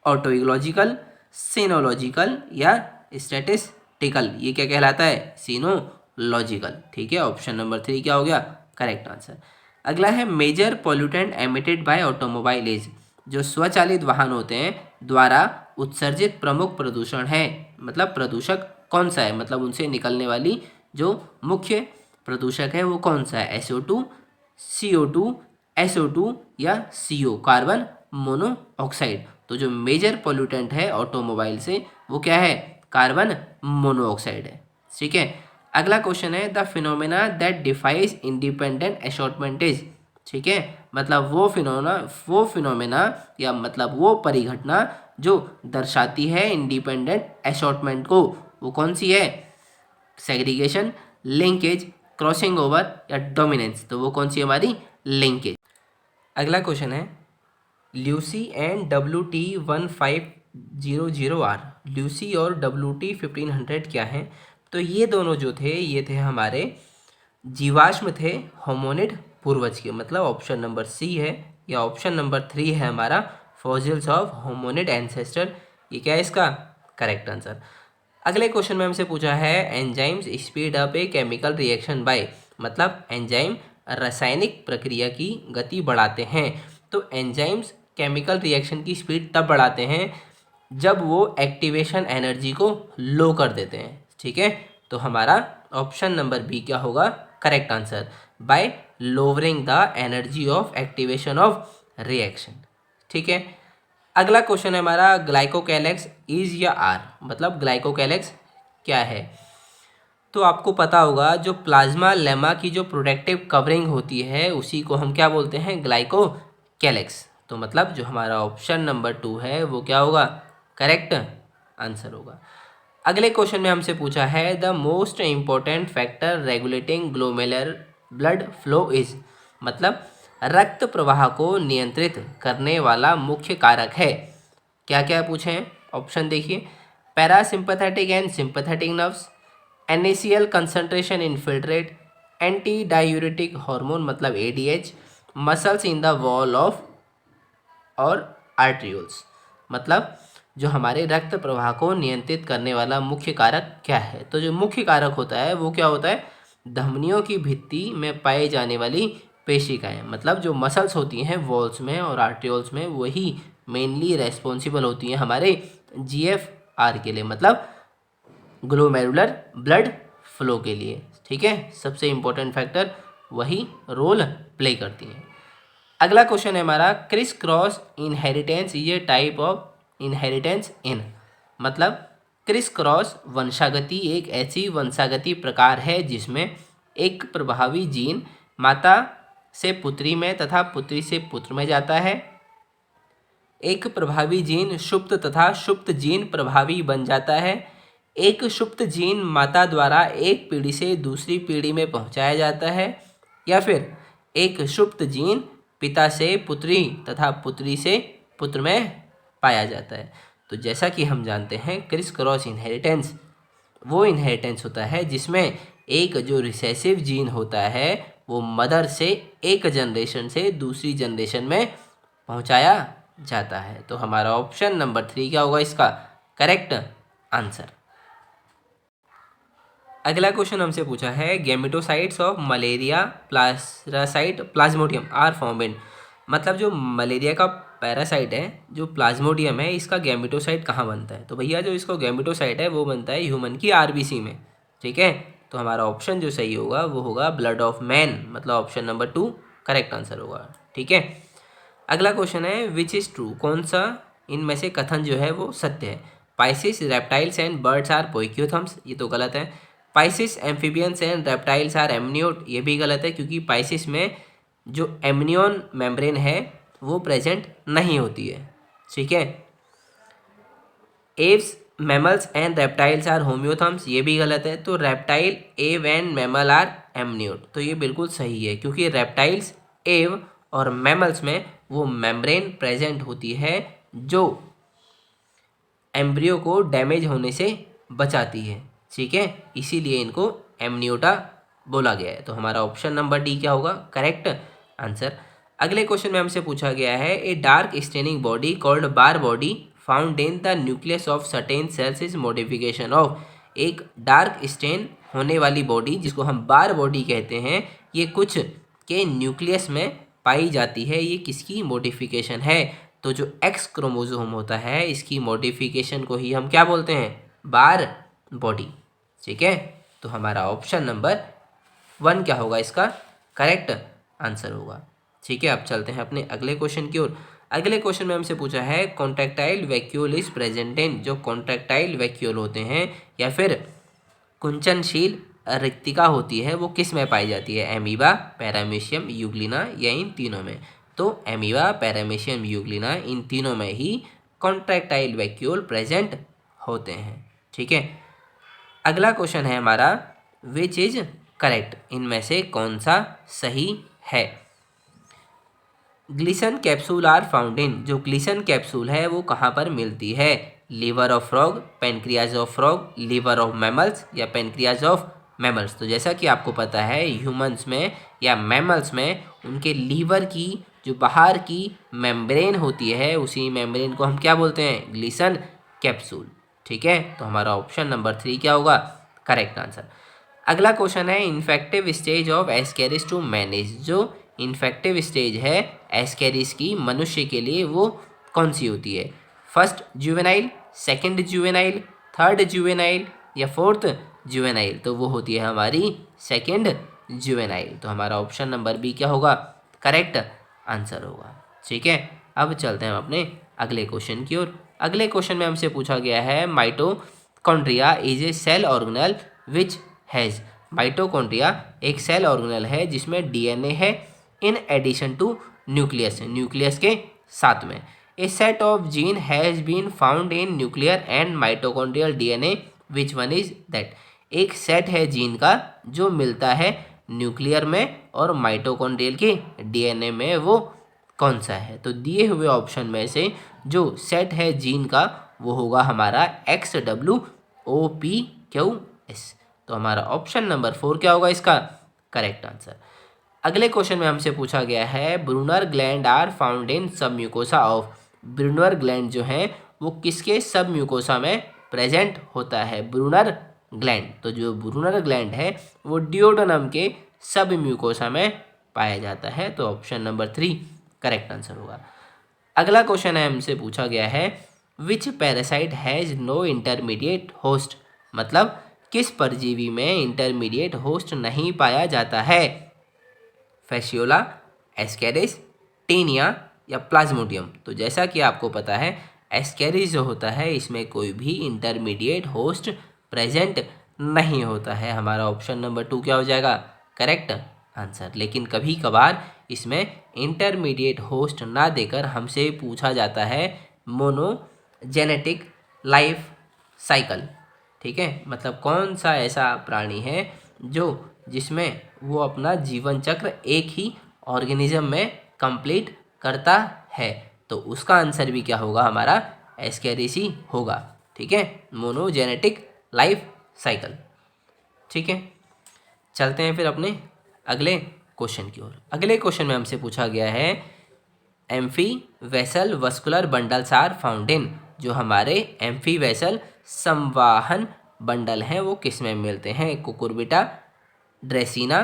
Speaker 1: ऑटोइकोलॉजिकल, सीनोलॉजिकल या स्टैटिस्टिकल? ये क्या कहलाता है? सीनोलॉजिकल। ठीक है, ऑप्शन नंबर 3 क्या हो गया? Correct answer. अगला है, major pollutant emitted by automobile is? जो स्वचालित वाहन होते हैं द्वारा उत्सर्जित प्रमुख प्रदूषण है। मतलब प्रदूषक कौन सा है? मतलब उनसे निकलने वाली जो मुख्य प्रदूषक है वो कौन सा है? SO2, CO2, SO2 या CO, कार्बन मोनोऑक्साइड। तो जो मेजर पोल्यूटेंट है ऑटोमोबाइल से वो क्या है? कार्बन मोनोऑक्साइड है। ठीक है, अगला क्वेश्चन है, the phenomena that defies independent assortment is? ठीक है, मतलब वो फिनोमेना या मतलब वो परिघटना जो दर्शाती है इंडिपेंडेंट असॉर्टमेंट को, वो कौन सी है? सेग्रीगेशन, लिंकेज, क्रॉसिंग ओवर या डोमिनेंस। तो वो कौन सी हमारी? लिंकेज। अगला क्वेश्चन है, ल्यूसी एंड WT1500R, ल्यूसी और WT1500 क्या हैं? तो ये दोनों जो थे ये थे हमारे जीवाश्म थे होमोनिड पूर्वज के। मतलब ऑप्शन नंबर सी है या ऑप्शन नंबर 3 है हमारा फॉसिल्स ऑफ होमोनिड एंसेस्टर। ये क्या है इसका? Correct answer. अगले क्वेश्चन में हमसे पूछा है, enzymes speed up a chemical reaction by? मतलब एंजाइम रासायनिक प्रक्रिया की गति बढ़ाते हैं। तो एंजाइम्स केमिकल रिएक्शन की स्पीड तब बढ़ाते हैं जब वो एक्टिवेशन एनर्जी को लो कर देते हैं। ठीक है, तो हमारा ऑप्शन नंबर बी क्या होगा correct answer, bye lowering the energy of activation of reaction. ठीक है, अगला क्वेश्चन है हमारा ग्लाइकोकैलेक्स इज या आर, मतलब ग्लाइकोकैलेक्स क्या है। तो आपको पता होगा जो प्लाज्मा लेमा की जो प्रोटेक्टिव कवरिंग होती है उसी को हम क्या बोलते हैं ग्लाइकोकैलेक्स। तो मतलब जो हमारा ऑप्शन नंबर 2 है वो क्या होगा करेक्ट आंसर होगा। अगले क्वेश्चन में हमसे पूछा है the most important factor regulating glomerular blood flow is, मतलब रक्त प्रवाह को नियंत्रित करने वाला मुख्य कारक है। क्या क्या पूछे हैं ऑप्शन देखिए, parasympathetic and sympathetic nerves, NaCl concentration in filtrate, anti diuretic hormone मतलब ADH, muscles in the wall of और आर्ट्रियोल्स। मतलब जो हमारे रक्त प्रवाह को नियंत्रित करने वाला मुख्य कारक क्या है। तो जो मुख्य कारक होता है वो क्या होता है, धमनियों की भित्ति में पाई जाने वाली पेशिकाएं, मतलब जो मसल्स होती हैं वॉल्स में और आर्ट्रियोल्स में, वही मेनली रेस्पॉन्सिबल होती हैं हमारे GFR के लिए, मतलब ग्लोमेरुलर ब्लड फ्लो के लिए। ठीक है, सबसे इम्पोर्टेंट फैक्टर वही रोल प्ले करती हैं। अगला क्वेश्चन है हमारा क्रिस क्रॉस इनहेरिटेंस ये टाइप ऑफ इनहेरिटेंस इन, मतलब क्रिस क्रॉस वंशागति एक ऐसी वंशागति प्रकार है जिसमें एक प्रभावी जीन माता से पुत्री में तथा पुत्री से पुत्र में जाता है, एक प्रभावी जीन सुप्त तथा सुप्त जीन प्रभावी बन जाता है, एक सुप्त जीन माता द्वारा एक पीढ़ी से दूसरी पीढ़ी में पहुंचाया जाता है, या फिर एक सुप्त जीन पिता से पुत्री तथा पुत्री से पुत्र में पाया जाता है। तो जैसा कि हम जानते हैं क्रिस क्रॉस इनहेरिटेंस वो इनहेरिटेंस होता है जिसमें एक जो रिसेसिव जीन होता है वो मदर से एक जनरेशन से दूसरी जनरेशन में पहुंचाया जाता है। तो हमारा ऑप्शन नंबर 3 क्या होगा इसका करेक्ट आंसर। अगला क्वेश्चन हमसे पूछा है gametocytes of malaria parasite plasmodium are formed, मतलब जो मलेरिया का पैरासाइट है जो प्लाज्मोडियम है इसका गैमेटोसाइट कहाँ बनता है। तो भैया जो इसको गैमेटोसाइट है वो बनता है ह्यूमन की RBC में। ठीक है, तो हमारा ऑप्शन जो सही होगा वो होगा ब्लड ऑफ मैन, मतलब ऑप्शन नंबर 2 करेक्ट आंसर होगा। ठीक है, अगला क्वेश्चन है विच इज़ ट्रू, कौन सा इनमें से कथन जो है वो सत्य है। Pisces reptiles and birds are poikilotherms, ये तो गलत है। Pisces amphibians and reptiles are amniote, ये भी गलत है क्योंकि पाइसिस में जो एमनियन मेम्ब्रेन है वो प्रेजेंट नहीं होती है। ठीक है, aves mammals and reptiles are homeotherms, ये भी गलत है। तो रेप्टाइल एव एंड मैमल आर एमनियोट, तो ये बिल्कुल सही है क्योंकि रेप्टाइल्स एव और मैमल्स में वो मेम्ब्रेन प्रेजेंट होती है जो एम्ब्रियो को डैमेज होने से बचाती है। ठीक है, इसीलिए इनको एमनियोटा बोला गया है। तो हमारा ऑप्शन नंबर डी क्या होगा करेक्ट आंसर। अगले क्वेश्चन में हमसे पूछा गया है a dark staining body called bar body found in the nucleus of certain cells is modification of, एक डार्क स्टेन होने वाली बॉडी जिसको हम बार बॉडी कहते हैं ये कुछ के न्यूक्लियस में पाई जाती है, ये किसकी मॉडिफिकेशन है। तो जो X क्रोमोसोम होता है इसकी मॉडिफिकेशन को ही हम क्या बोलते हैं बार बॉडी। ठीक है, तो हमारा ऑप्शन नंबर 1 क्या होगा इसका करेक्ट आंसर होगा। ठीक है, अब चलते हैं अपने अगले क्वेश्चन की ओर। अगले क्वेश्चन में हमसे पूछा है contractile vacuole is present in, जो कॉन्ट्रैक्टाइल वैक्यूल होते हैं या फिर कुंचनशील रिक्तिका होती है वो किस में पाई जाती है, एमीबा पैरामीशियम यूग्लिना या इन तीनों में। तो एमीबा पैरामीशियम यूग्लिना इन तीनों में ही कॉन्ट्रैक्टाइल वैक्यूल प्रेजेंट होते हैं। ठीक है, अगला क्वेश्चन है हमारा विच इज करेक्ट, इनमें से कौन सा सही है। Glisson capsule are found in, जो ग्लिसन कैप्सूल है वो कहाँ पर मिलती है, liver of frog, pancreas of frog, liver of mammals या पेनक्रियाज ऑफ मैमल्स। तो जैसा कि आपको पता है ह्यूमंस में या मैमल्स में उनके लीवर की जो बाहर की मेम्ब्रेन होती है उसी मेम्ब्रेन को हम क्या बोलते हैं ग्लिसन कैप्सूल। ठीक है, तो हमारा ऑप्शन नंबर 3 क्या होगा करेक्ट आंसर। अगला क्वेश्चन है infective stage of ascaris to manage, जो इन्फेक्टिव स्टेज है एस्केरिस की मनुष्य के लिए वो कौन सी होती है, first juvenile, second juvenile, third juvenile या फोर्थ जुवेनाइल, तो वो होती है हमारी सेकेंड जुवेनाइल। तो हमारा ऑप्शन नंबर बी क्या होगा, करेक्ट आंसर होगा। ठीक है, अब चलते हैं हम अपने अगले क्वेश्चन की ओर। अगले क्वेश्चन में हमसे पूछा गया है mitochondria is a cell organelle which has. Mitochondria एक सेल ऑर्गेनल है जिसमें डीएनए है in addition to nucleus, nucleus के साथ में। A set of gene has been found in nuclear and mitochondrial DNA which one is that. एक सेट है जीन का जो मिलता है न्यूक्लियर में और माइटोकॉन्ड्रियल के डीएनए में, वो कौन सा है। तो दिए हुए ऑप्शन में से जो सेट है जीन का वो होगा हमारा XOOPQS। तो हमारा ऑप्शन नंबर 4 क्या होगा इसका करेक्ट आंसर। अगले क्वेश्चन में हमसे पूछा गया है Brunner gland are found in submucosa of. Brunner gland जो है वो किसके सब म्यूकोसा में प्रेजेंट होता है, ब्रूनर ग्लैंड। तो जो ब्रूनर ग्लैंड है वो डिओडोनम के सब म्यूकोसा में पाया जाता है। तो ऑप्शन नंबर 3 करेक्ट आंसर होगा। अगला क्वेश्चन है हमसे पूछा गया है which parasite has no intermediate host. मतलब किस परजीवी में इंटरमीडिएट होस्ट नहीं पाया जाता है, फैसियोला, एस्केरिस, टेनिया या प्लाज्मोडियम। तो जैसा कि आपको पता है एस्केरिस जो होता है इसमें कोई भी इंटरमीडिएट होस्ट प्रेजेंट नहीं होता है। हमारा ऑप्शन नंबर 2 क्या हो जाएगा करेक्ट आंसर। लेकिन कभी कभार इसमें इंटरमीडिएट होस्ट ना देकर हमसे पूछा जाता है मोनोजेनेटिक लाइफ साइकिल। ठीक है, मतलब कौन सा ऐसा प्राणी है जो जिसमें वो अपना जीवन चक्र एक ही ऑर्गेनिज्म में कंप्लीट करता है। तो उसका आंसर भी क्या होगा हमारा एस्केरिस ही होगा। ठीक है, मोनोजेनेटिक लाइफ साइकिल। ठीक है, चलते हैं फिर अपने अगले क्वेश्चन की ओर। अगले क्वेश्चन में हमसे पूछा गया है amphivasal vascular bundles are found in. जो हमारे एम्फी वेसल संवाहन बंडल हैं वो किस में मिलते हैं, कुकुरबिटा, ड्रेसिना,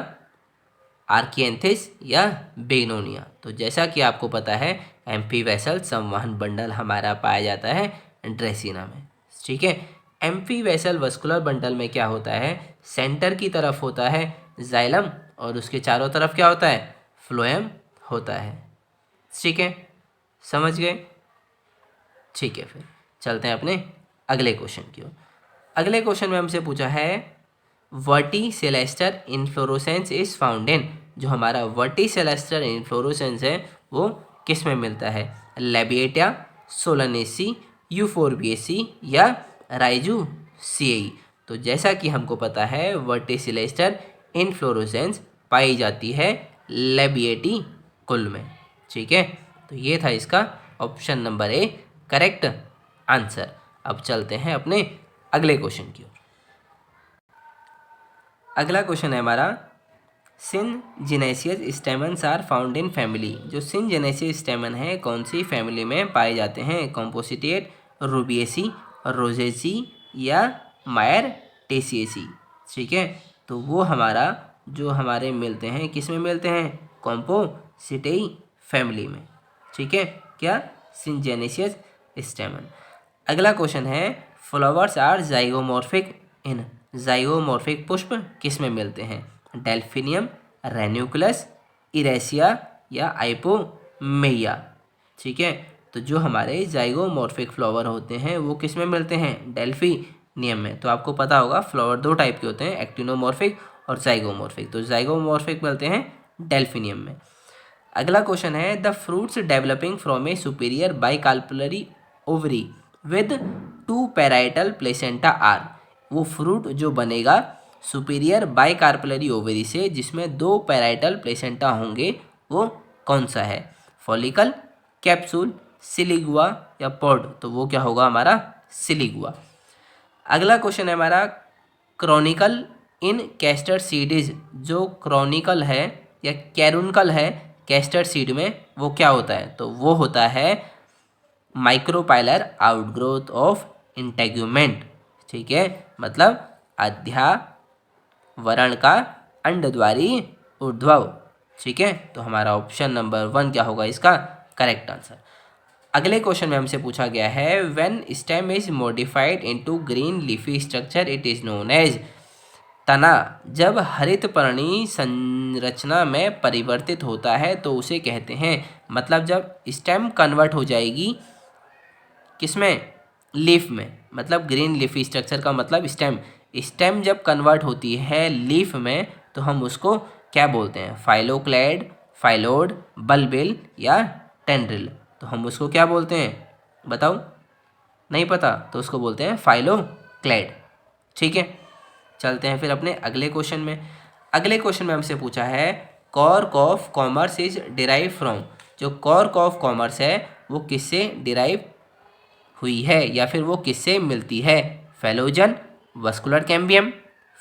Speaker 1: आर्किएंथिस या बेगनोनिया। तो जैसा कि आपको पता है एम्फी वेसल संवहन बंडल हमारा पाया जाता है ड्रेसिना में। ठीक है, एम्फी वेसल वस्कुलर बंडल में क्या होता है, सेंटर की तरफ होता है जाइलम और उसके चारों तरफ क्या होता है फ्लोएम होता है। ठीक है, समझ गए। ठीक है, फिर चलते हैं अपने अगले क्वेश्चन की ओर। अगले क्वेश्चन में हमसे पूछा है वर्टिसेलेस्टर इन्फ्लोरोसेंस इज फाउंड इन। जो हमारा वर्टिसेलेस्टर इन्फ्लोरोसेंस है वो किस में मिलता है, लेबिएटा, सोलनेसी, यूफोरबिएसी या राइजूसिएई। तो जैसा कि हमको पता है वर्टिसेलेस्टर इन्फ्लोरोसेंस पाई जाती है लेबिएटी कुल में। ठीक है, तो ये था इसका option number A correct answer. अब चलते हैं अपने अगले क्वेश्चन की ओर। अगला क्वेश्चन है हमारा syngenesious stamens are found in family. जो सिनजेनेसियस स्टेमन है कौन सी फैमिली में पाए जाते हैं, कॉम्पोसिटेट, रूबिएसी, रोजेसी या मायरटेसिएसी। ठीक है, तो वो हमारा जो हमारे मिलते हैं किस में मिलते हैं, कॉम्पोसिटेई फैमिली में। ठीक है, क्या सिनजेनेसियस स्टेमन। अगला क्वेश्चन है flowers are zygomorphic in. Zygomorphic पुष्प किस में मिलते हैं, डेल्फिनियम, रेन्यूक्लस, इरेसिया या आइपोमेया। ठीक है, तो जो हमारे जाइगोमॉर्फिक फ्लावर होते हैं वो किस में मिलते हैं, डेल्फिनियम में। तो आपको पता होगा फ्लावर दो टाइप के होते हैं, एक्टिनोमॉर्फिक और जाइगोमॉर्फिक। तो जाइगोमॉर्फिक मिलते हैं डेल्फिनियम में। अगला क्वेश्चन है the fruits developing from a superior bicarpellary ovary with 2 parietal placenta are. वो फ्रूट जो बनेगा सुपीरियर बाइकार्पलरी ओवरी से जिसमें 2 पैराइटल प्लेसेंटा होंगे वो कौन सा है, फॉलिकल, कैप्सूल, सिलिगुआ या पॉड। तो वो क्या होगा हमारा सिलिगुआ। अगला क्वेश्चन है हमारा क्रॉनिकल इन कैस्टर सीड्स। जो क्रॉनिकल है या कैरुनकल है कैस्टर सीड में वो क्या होता है, तो वो होता है माइक्रोपाइलर आउटग्रोथ ऑफ इंटेग्यूमेंट। ठीक है, मतलब अध्यावरण का अंडद्वारी ऊर्ध्व। ठीक है, तो हमारा ऑप्शन नंबर 1 क्या होगा इसका करेक्ट आंसर। अगले क्वेश्चन में हमसे पूछा गया है when stem is modified into green leafy structure it is known as. तना जब हरितपर्णी संरचना में परिवर्तित होता है तो उसे कहते हैं, मतलब जब स्टेम कन्वर्ट हो जाएगी किसमें, लीफ में, मतलब ग्रीन लीफी स्ट्रक्चर का मतलब स्टेम, स्टेम जब कन्वर्ट होती है लीफ में तो हम उसको क्या बोलते हैं, फाइलोक्लेड, फाइलोड, बल्बिल या टेंड्रिल। तो हम उसको क्या बोलते हैं बताओ, नहीं पता तो उसको बोलते हैं फाइलोक्लेड। ठीक है, चलते हैं फिर अपने अगले क्वेश्चन में। अगले क्वेश्चन में हमसे पूछा है cork of commerce is derive from. जो कॉर्क ऑफ कॉमर्स है वो किससे डिराइव हुई है या फिर वो किससे मिलती है, फेलोजन, वस्कुलर कैम्बियम,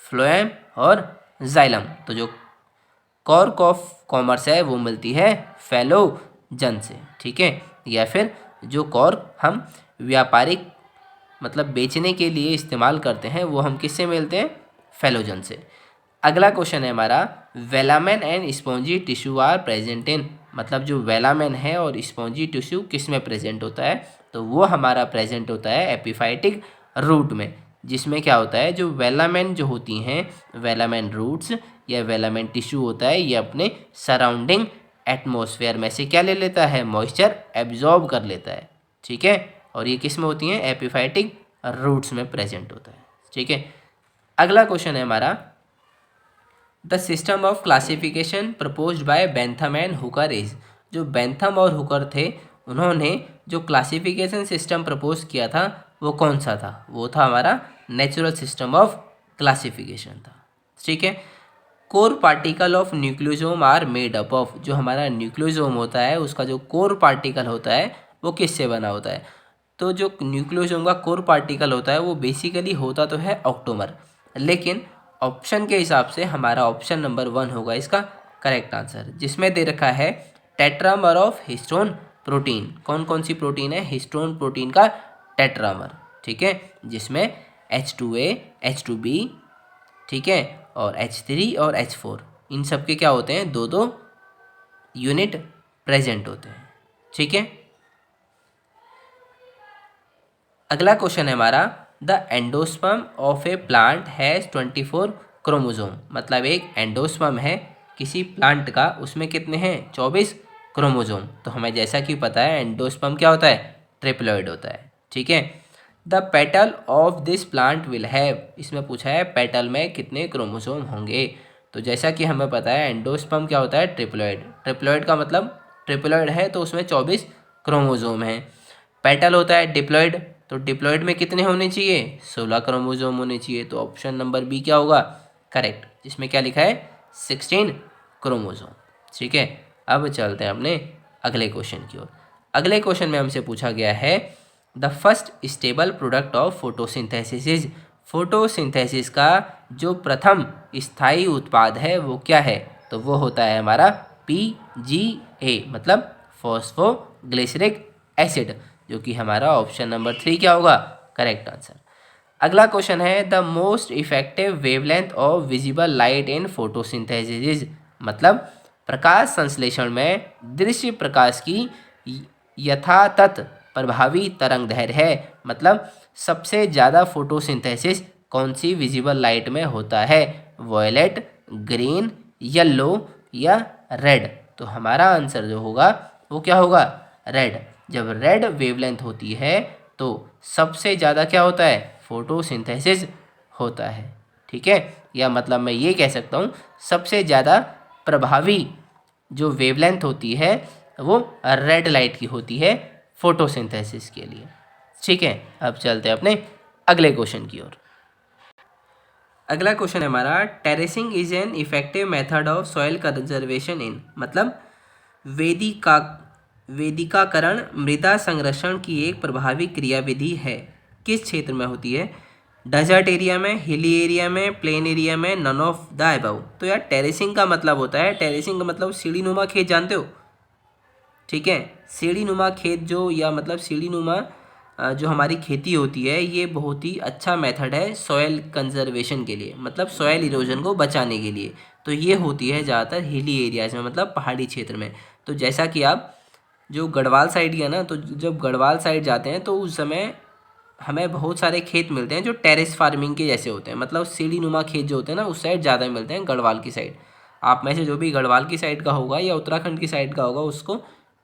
Speaker 1: फ्लोएम और जाइलम। तो जो कॉर्क ऑफ कॉमर्स है वो मिलती है फेलोजन से। ठीक है, या फिर जो कॉर्क हम व्यापारिक मतलब बेचने के लिए इस्तेमाल करते हैं वो हम किससे मिलते हैं, फेलोजन से। अगला क्वेश्चन है हमारा velamen and spongy tissue are present in. मतलब जो वेलामेन है और स्पॉन्जी टिश्यू किस में प्रेजेंट होता है, तो वो हमारा प्रेजेंट होता है एपिफाइटिक रूट में, जिसमें क्या होता है जो वेलामेन जो होती हैं, वेलामेन रूट्स या वेलामेन टिश्यू होता है, ये अपने सराउंडिंग एटमॉस्फेयर में से क्या ले लेता है, मॉइस्चर एब्जॉर्ब कर लेता है। ठीक है, और ये किस में होती हैं, एपिफाइटिक रूट्स में प्रेजेंट होता है। ठीक है, अगला क्वेश्चन है हमारा the system of classification proposed by Bentham and Hooker is. जो बेंथम और हुकर थे उन्होंने जो क्लासिफिकेशन सिस्टम प्रपोज किया था वो कौन सा था, वो था हमारा नेचुरल सिस्टम ऑफ क्लासिफिकेशन था। ठीक है, core particle of nucleosome are made up of. जो हमारा न्यूक्लियोसोम होता है उसका जो कोर पार्टिकल होता है वो किससे बना होता है, तो जो न्यूक्लियोसोम का कोर पार्टिकल होता है वो बेसिकली होता तो है ऑक्टोमर, लेकिन ऑप्शन के हिसाब से हमारा ऑप्शन नंबर 1 होगा इसका करेक्ट आंसर, जिसमें दे रखा है टेट्रामर ऑफ हिस्टोन प्रोटीन। कौन कौन सी प्रोटीन है, हिस्टोन प्रोटीन का टेट्रामर। ठीक है, जिसमें H2A, H2B, ठीक है, और H3 और H4 इन सब के क्या होते हैं, 2-2 यूनिट प्रेजेंट होते हैं। ठीक है, अगला क्वेश्चन है हमारा the endosperm of A plant has 24 chromosome. मतलब एक एंडोस्पर्म है किसी प्लांट का, उसमें कितने हैं, 24 क्रोमोजोम। तो हमें जैसा कि पता है एंडोस्पर्म क्या होता है, ट्रिप्लॉइड होता है। ठीक है, the petal of this plant will have, इसमें पूछा है पेटल में कितने क्रोमोजोम होंगे। तो जैसा कि हमें पता है एंडोस्पर्म क्या होता है, ट्रिप्लॉइड। ट्रिप्लॉइड का मतलब ट्रिप्लॉइड है तो उसमें 24 क्रोमोजोम हैं। पेटल होता है डिप्लॉइड, तो डिप्लॉइड में कितने होने चाहिए, 16 क्रोमोजोम होने चाहिए। तो ऑप्शन नंबर बी क्या होगा करेक्ट, जिसमें क्या लिखा है 16 क्रोमोजोम। ठीक है, अब चलते हैं अपने अगले क्वेश्चन की ओर। अगले क्वेश्चन में हमसे पूछा गया है the first stable product of photosynthesis is. Photosynthesis का जो प्रथम स्थायी उत्पाद है वो क्या है, तो वो होता है हमारा PGA, मतलब फॉस्फोग्लिसरिक एसिड, जो कि हमारा ऑप्शन नंबर 3 क्या होगा करेक्ट आंसर। अगला क्वेश्चन है the most effective wavelength of visible light in photosynthesis. मतलब प्रकाश संश्लेषण में दृश्य प्रकाश की यथातथ प्रभावी तरंग दैर्घ्य है। मतलब सबसे ज़्यादा फोटोसिंथेसिस कौन सी विजिबल लाइट में होता है, वॉयलेट, ग्रीन, येलो या रेड। तो हमारा आंसर जो होगा वो क्या होगा, रेड। जब रेड वेवलेंथ होती है तो सबसे ज़्यादा क्या होता है, फोटोसिंथेसिस होता है। ठीक है, या मतलब मैं ये कह सकता हूँ सबसे ज़्यादा प्रभावी जो वेवलेंथ होती है वो रेड लाइट की होती है फोटोसिंथेसिस के लिए। ठीक है, अब चलते हैं अपने अगले क्वेश्चन की ओर। अगला क्वेश्चन है हमारा terracing is an effective method of soil conservation in. मतलब वेदिकाकरण मृदा संरक्षण की एक प्रभावी क्रियाविधि है, किस क्षेत्र में होती है, डेजर्ट एरिया में, हिली एरिया में, प्लेन एरिया में, नन ऑफ द अबव। तो यार टेरेसिंग का मतलब होता है, टेरेसिंग का मतलब सीढ़ी नुमा खेत जानते हो। ठीक है, सीढ़ी नुमा खेत जो या मतलब सीढ़ी नुमा जो हमारी खेती होती है ये बहुत ही अच्छा मेथड है सॉयल कंजर्वेशन के लिए, मतलब सॉयल इरोजन को बचाने के लिए। तो ये होती है ज़्यादातर हिली एरियाज में, मतलब पहाड़ी क्षेत्र में। तो जैसा कि आप जो गढ़वाल साइड है ना, तो जब गढ़वाल साइड जाते हैं तो उस समय हमें बहुत सारे खेत मिलते हैं जो टेरेस फार्मिंग के जैसे होते हैं, मतलब सीढ़ी नुमा खेत जो होते हैं ना उस साइड ज़्यादा मिलते हैं, गढ़वाल की साइड। आप में से जो भी गढ़वाल की साइड का होगा या उत्तराखंड की साइड का होगा उसको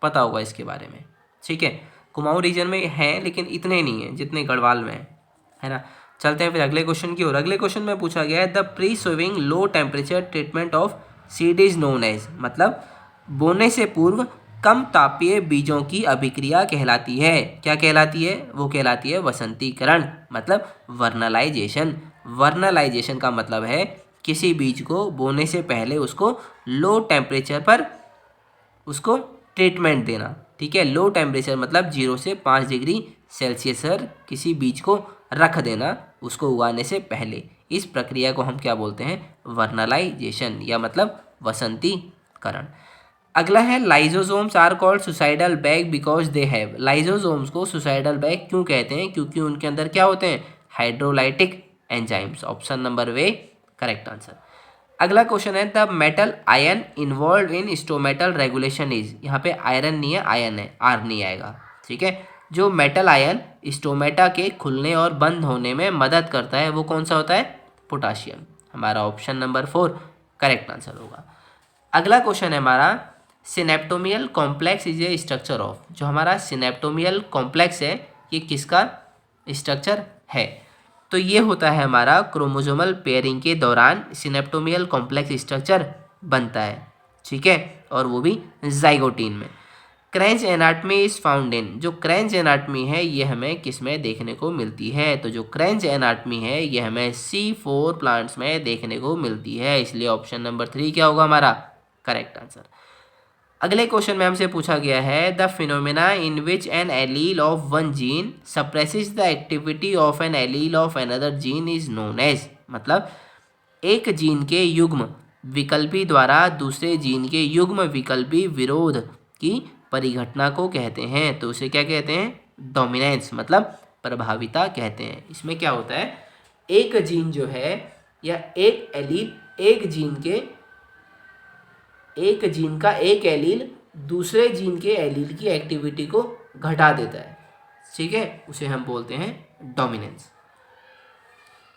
Speaker 1: पता होगा इसके बारे में, ठीक है। कुमाऊं रीजन में हैं लेकिन इतने नहीं हैं जितने गढ़वाल में हैं, है ना। चलते हैं फिर अगले क्वेश्चन की ओर। अगले क्वेश्चन में पूछा गया है the pre sowing low temperature treatment of seed is known as, मतलब बोने से पूर्व कम तापीय बीजों की अभिक्रिया कहलाती है। क्या कहलाती है? वो कहलाती है वसंतीकरण, मतलब वर्नलाइजेशन। वर्नलाइजेशन का मतलब है किसी बीज को बोने से पहले उसको लो टेम्परेचर पर उसको ट्रीटमेंट देना, ठीक है। लो टेम्परेचर मतलब 0 से 5 डिग्री सेल्सियस पर किसी बीज को रख देना उसको उगाने से पहले। इस प्रक्रिया को हम क्या बोलते हैं? वर्नलाइजेशन, या मतलब वसंतीकरण। अगला है lysosomes are called suicidal bag because they have. Lysosomes को सुसाइडल बैग क्यों कहते हैं? क्योंकि उनके अंदर क्या होते हैं? Hydrolytic enzymes. ऑप्शन नंबर वे करेक्ट आंसर। अगला क्वेश्चन है the metal ion involved in stomatal regulation is. यहाँ पे आयरन नहीं है, आयन है, आर नहीं आएगा, ठीक है। जो मेटल आयन स्टोमेटा के खुलने और बंद होने में मदद करता है वो कौन सा होता है? पोटाशियम। हमारा ऑप्शन नंबर 4 करेक्ट आंसर होगा। अगला क्वेश्चन है हमारा synaptonemal complex is a structure of. जो हमारा सिनेप्टोमियल कॉम्प्लेक्स है ये किसका स्ट्रक्चर है? तो ये होता है हमारा क्रोमोसोमल पेयरिंग के दौरान सिनेप्टोमियल कॉम्प्लेक्स स्ट्रक्चर बनता है, ठीक है, और वो भी जाइगोटीन में। क्रेंच एनाटमी इज फाउंड इन। जो क्रेंच एनाटमी है ये हमें किस में देखने को मिलती है? तो जो क्रेंच एनाटमी है ये हमें C4 प्लांट्स में देखने को मिलती है, इसलिए ऑप्शन नंबर 3 क्या होगा हमारा? Correct answer. अगले क्वेश्चन में हमसे पूछा गया है the phenomena in which an allele of one gene suppresses the activity of an allele of another gene is known as. मतलब एक जीन के युग्म विकल्पी द्वारा दूसरे जीन के युग्म विकल्पी विरोध की परिघटना को कहते हैं। तो उसे क्या कहते हैं? डोमिनेंस, मतलब प्रभाविता कहते हैं। इसमें क्या होता है? एक जीन जो है या एक एलील एक जीन का एक एलील दूसरे जीन के एलील की एक्टिविटी को घटा देता है, ठीक है, उसे हम बोलते हैं डोमिनेंस।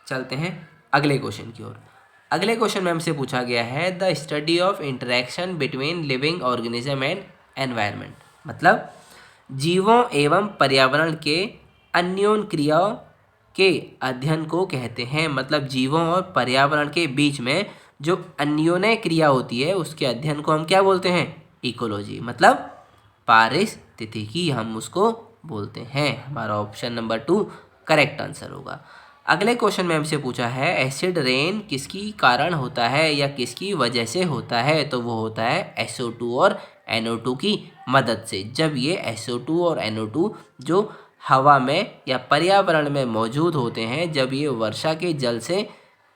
Speaker 1: चलते हैं अगले क्वेश्चन की ओर। अगले क्वेश्चन में हमसे पूछा गया है the study of interaction between living organism and environment. मतलब जीवों एवं पर्यावरण के अन्योन क्रियाओं के अध्ययन को कहते हैं। मतलब जीवों और पर्यावरण के बीच में जो अन्योन्य क्रिया होती है उसके अध्ययन को हम क्या बोलते हैं? इकोलॉजी, मतलब पारिस्थितिकी हम उसको बोलते हैं। हमारा ऑप्शन नंबर 2 करेक्ट आंसर होगा। अगले क्वेश्चन में हमसे पूछा है एसिड रेन किसकी कारण होता है या किसकी वजह से होता है? तो वो होता है SO2 और NO2 की मदद से। जब ये SO2 और NO2 जो हवा में या पर्यावरण में मौजूद होते हैं, जब ये वर्षा के जल से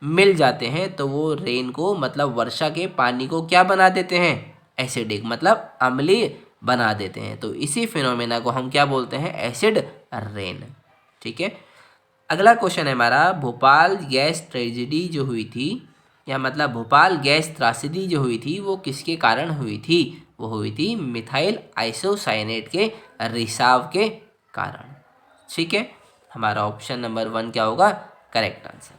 Speaker 1: मिल जाते हैं तो वो रेन को, मतलब वर्षा के पानी को क्या बना देते हैं? एसिडिक, मतलब अम्लीय बना देते हैं। तो इसी फिनोमेना को हम क्या बोलते हैं? एसिड रेन, ठीक है। अगला क्वेश्चन है हमारा भोपाल गैस ट्रेजिडी जो हुई थी, या मतलब भोपाल गैस त्रासदी जो हुई थी वो किसके कारण हुई थी? वो हुई थी मिथाइल आइसोसाइनेट के रिसाव के कारण, ठीक है। हमारा ऑप्शन नंबर 1 क्या होगा? Correct answer.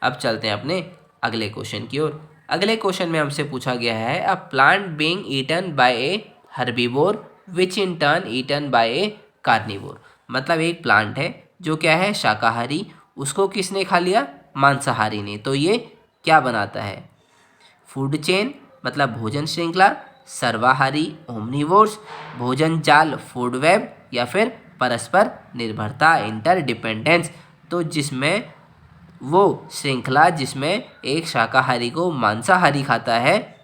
Speaker 1: अब चलते हैं अपने अगले क्वेश्चन की ओर। अगले क्वेश्चन में हमसे पूछा गया है a plant being eaten by a herbivore which in turn eaten by a carnivore. मतलब एक प्लांट है जो क्या है? शाकाहारी, उसको किसने खा लिया? मांसाहारी ने। तो ये क्या बनाता है? फूड चेन, मतलब भोजन श्रृंखला, सर्वाहारी ओमनिवोर्स, भोजन जाल फूड वेब, या फिर परस्पर निर्भरता इंटरडिपेंडेंस। तो जिसमें वो श्रृंखला जिसमें एक शाकाहारी को मांसाहारी खाता है,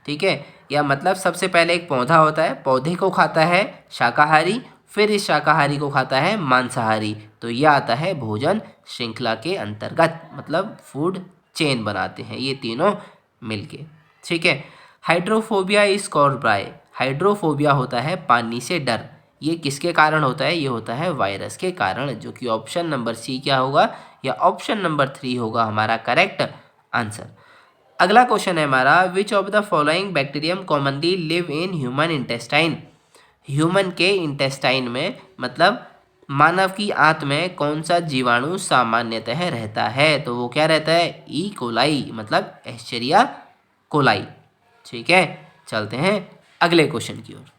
Speaker 1: ठीक है, या मतलब सबसे पहले एक पौधा होता है, पौधे को खाता है शाकाहारी, फिर इस शाकाहारी को खाता है मांसाहारी, तो यह आता है भोजन श्रृंखला के अंतर्गत, मतलब फूड चेन बनाते हैं ये तीनों मिलके, ठीक है। Hydrophobia is caused by. Hydrophobia होता है पानी से डर। ये किसके कारण होता है? ये होता है वायरस के कारण, जो कि ऑप्शन नंबर सी क्या होगा, या ऑप्शन नंबर 3 होगा हमारा करेक्ट आंसर। अगला क्वेश्चन है हमारा which of the following bacterium commonly live in human intestine. Human के इंटेस्टाइन में, मतलब मानव की आंत में कौन सा जीवाणु सामान्यतः रहता है? तो वो क्या रहता है? ई कोलाई, मतलब एस्चेरिया कोलाई। ठीक है, चलते हैं अगले क्वेश्चन की ओर।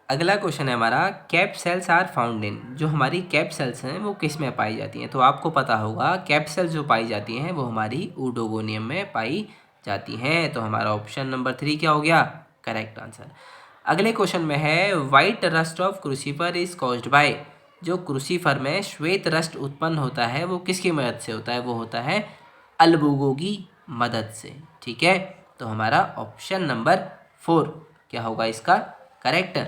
Speaker 1: अगला क्वेश्चन है हमारा, cap cells are found in. जो हमारी कैप सेल्स हैं वो किस में पाई जाती हैं? तो आपको पता होगा कैप सेल्स जो पाई जाती हैं वो हमारी ऊडोगोनियम में पाई जाती हैं। तो हमारा ऑप्शन नंबर 3 क्या हो गया? Correct answer. अगले क्वेश्चन में है, white rust of crucifer is caused by. जो क्रूसीफर में श्वेत रस्ट उत्पन्न होता है वो किसकी मदद से होता है? वो होता है अल्बुगो की मदद से। ठीक है, तो हमारा ऑप्शन नंबर 4 क्या होगा? इसका करेक्ट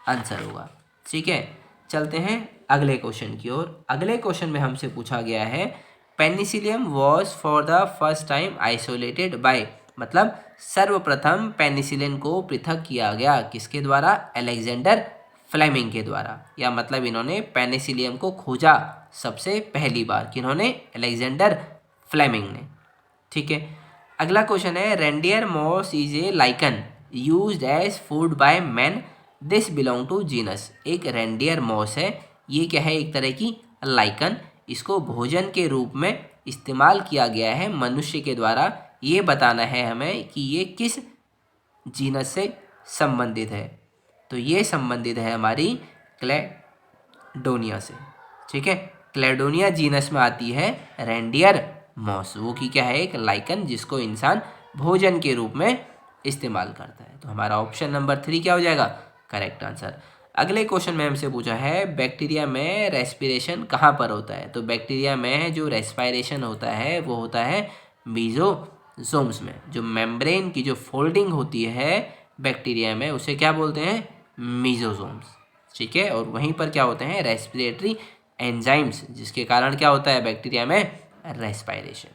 Speaker 1: आंसर होगा। ठीक है, चलते हैं अगले क्वेश्चन की ओर। अगले क्वेश्चन में हमसे पूछा गया है, penicillium was for the first time isolated by. मतलब सर्वप्रथम पेनिसिलिन को पृथक किया गया किसके द्वारा? अलेक्जेंडर फ्लेमिंग के द्वारा। या मतलब इन्होंने पेनिसिलियम को खोजा सबसे पहली बार, किन्होंने? अलेक्जेंडर फ्लेमिंग ने। ठीक है, अगला क्वेश्चन है, reindeer moss is a lichen used as food by man, this belong to genus. एक रेंडियर मॉस है, ये क्या है? एक तरह की लाइकन, इसको भोजन के रूप में इस्तेमाल किया गया है मनुष्य के द्वारा। ये बताना है हमें कि ये किस जीनस से संबंधित है। तो ये संबंधित है हमारी क्लेडोनिया से। ठीक है, क्लेडोनिया जीनस में आती है रेंडियर मॉस, वो की क्या है? एक लाइकन जिसको इंसान भोजन के रूप में इस्तेमाल करता है। तो हमारा ऑप्शन नंबर 3 क्या हो जाएगा? Correct answer. अगले क्वेश्चन में हमसे पूछा है, बैक्टीरिया में रेस्पिरेशन कहाँ पर होता है? तो बैक्टीरिया में जो रेस्पिरेशन होता है वो होता है मीजोजोम्स में। जो मेम्ब्रेन की जो फोल्डिंग होती है बैक्टीरिया में उसे क्या बोलते हैं? मीजोजोम्स। ठीक है, और वहीं पर क्या होते हैं? रेस्पिरेटरी एंजाइम्स, जिसके कारण क्या होता है बैक्टीरिया में? रेस्पिरेशन।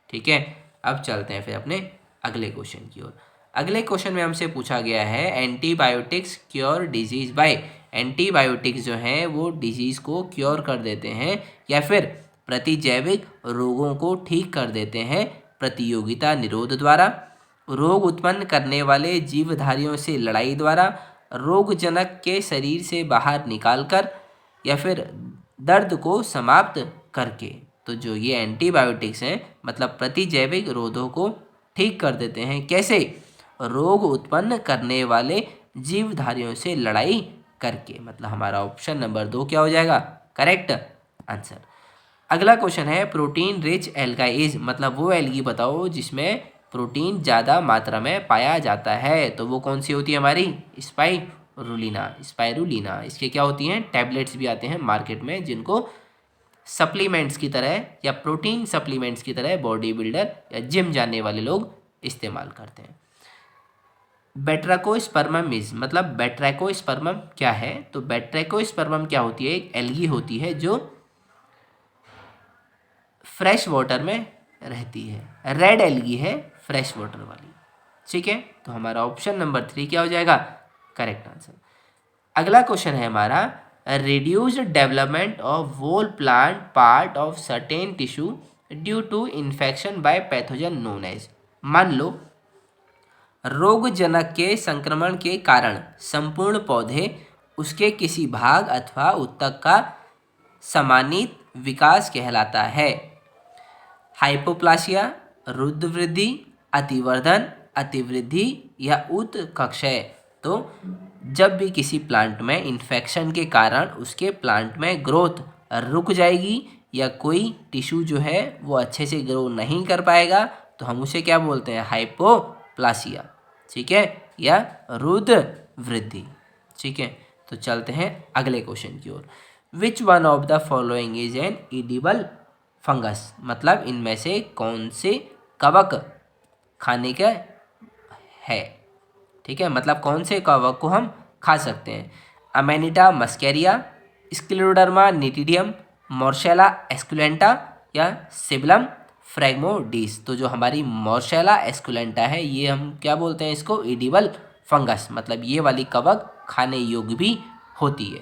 Speaker 1: ठीक है, अब चलते हैं फिर अपने अगले क्वेश्चन की ओर। अगले क्वेश्चन में हमसे पूछा गया है, antibiotics cure disease bye. Antibiotics जो हैं वो डिजीज को क्योर कर देते हैं या फिर प्रतिजैविक रोगों को ठीक कर देते हैं प्रतियोगिता निरोध द्वारा, रोग उत्पन्न करने वाले जीवधारियों से लड़ाई द्वारा, रोगजनक के शरीर से बाहर निकालकर, या फिर दर्द को समाप्त करके। तो जो ये एंटीबायोटिक्स हैं मतलब प्रतिजैविक रोगों को ठीक कर देते हैं, कैसे? रोग उत्पन्न करने वाले जीवधारियों से लड़ाई करके। मतलब हमारा ऑप्शन नंबर 2 क्या हो जाएगा? Correct answer. अगला क्वेश्चन है, प्रोटीन रिच एल्गाइज। मतलब वो एल्गी बताओ जिसमें प्रोटीन ज़्यादा मात्रा में पाया जाता है। तो वो कौन सी होती है हमारी? स्पाइरुलिना। स्पाइरुलिना, इसके क्या होती हैं? टैबलेट्स भी आते हैं मार्केट में जिनको सप्लीमेंट्स की तरह या प्रोटीन सप्लीमेंट्स की तरह बॉडी बिल्डर या जिम जाने वाले लोग इस्तेमाल करते हैं। बैट्रैकोस्पर्मम इज, मतलब बैट्रैकोस्पर्मम क्या है? तो बैट्रैकोस्पर्मम क्या होती है? एक एल्गी होती है जो फ्रेश वाटर में रहती है। रेड एल्गी है, फ्रेश वाटर वाली। ठीक है, तो हमारा ऑप्शन नंबर 3 क्या हो जाएगा? Correct answer. अगला क्वेश्चन है हमारा, reduced development of whole plant part of certain tissue due to infection by pathogen known as। मान लो रोगजनक के संक्रमण के कारण संपूर्ण पौधे उसके किसी भाग अथवा उत्तक का समानित विकास कहलाता है। हाइपोप्लासिया, रुद्रवृद्धि, अतिवर्धन, अतिवृद्धि या उत्कर्षय। तो जब भी किसी प्लांट में इन्फेक्शन के कारण उसके प्लांट में ग्रोथ रुक जाएगी या कोई टिश्यू जो है वो अच्छे से ग्रो नहीं कर पाएगा तो हम उसे क्या बोलते हैं? हाइपोप्लासिया। ठीक है, या रुद्र वृद्धि। ठीक है, तो चलते हैं अगले क्वेश्चन की ओर। Which one of the following is an edible fungus. मतलब इनमें से कौन से कवक खाने का है? ठीक है, मतलब कौन से कवक को हम खा सकते हैं? अमेनिटा मस्केरिया, स्क्लेरोडर्मा निटिडियम, मोर्सेला एस्कुलेंटा या सिबलम फ्रैग्मोडिस। तो जो हमारी मोर्सेला एस्कुलेंटा है ये हम क्या बोलते हैं? इसको एडिबल फंगस। मतलब ये वाली कवक खाने योग्य भी होती है।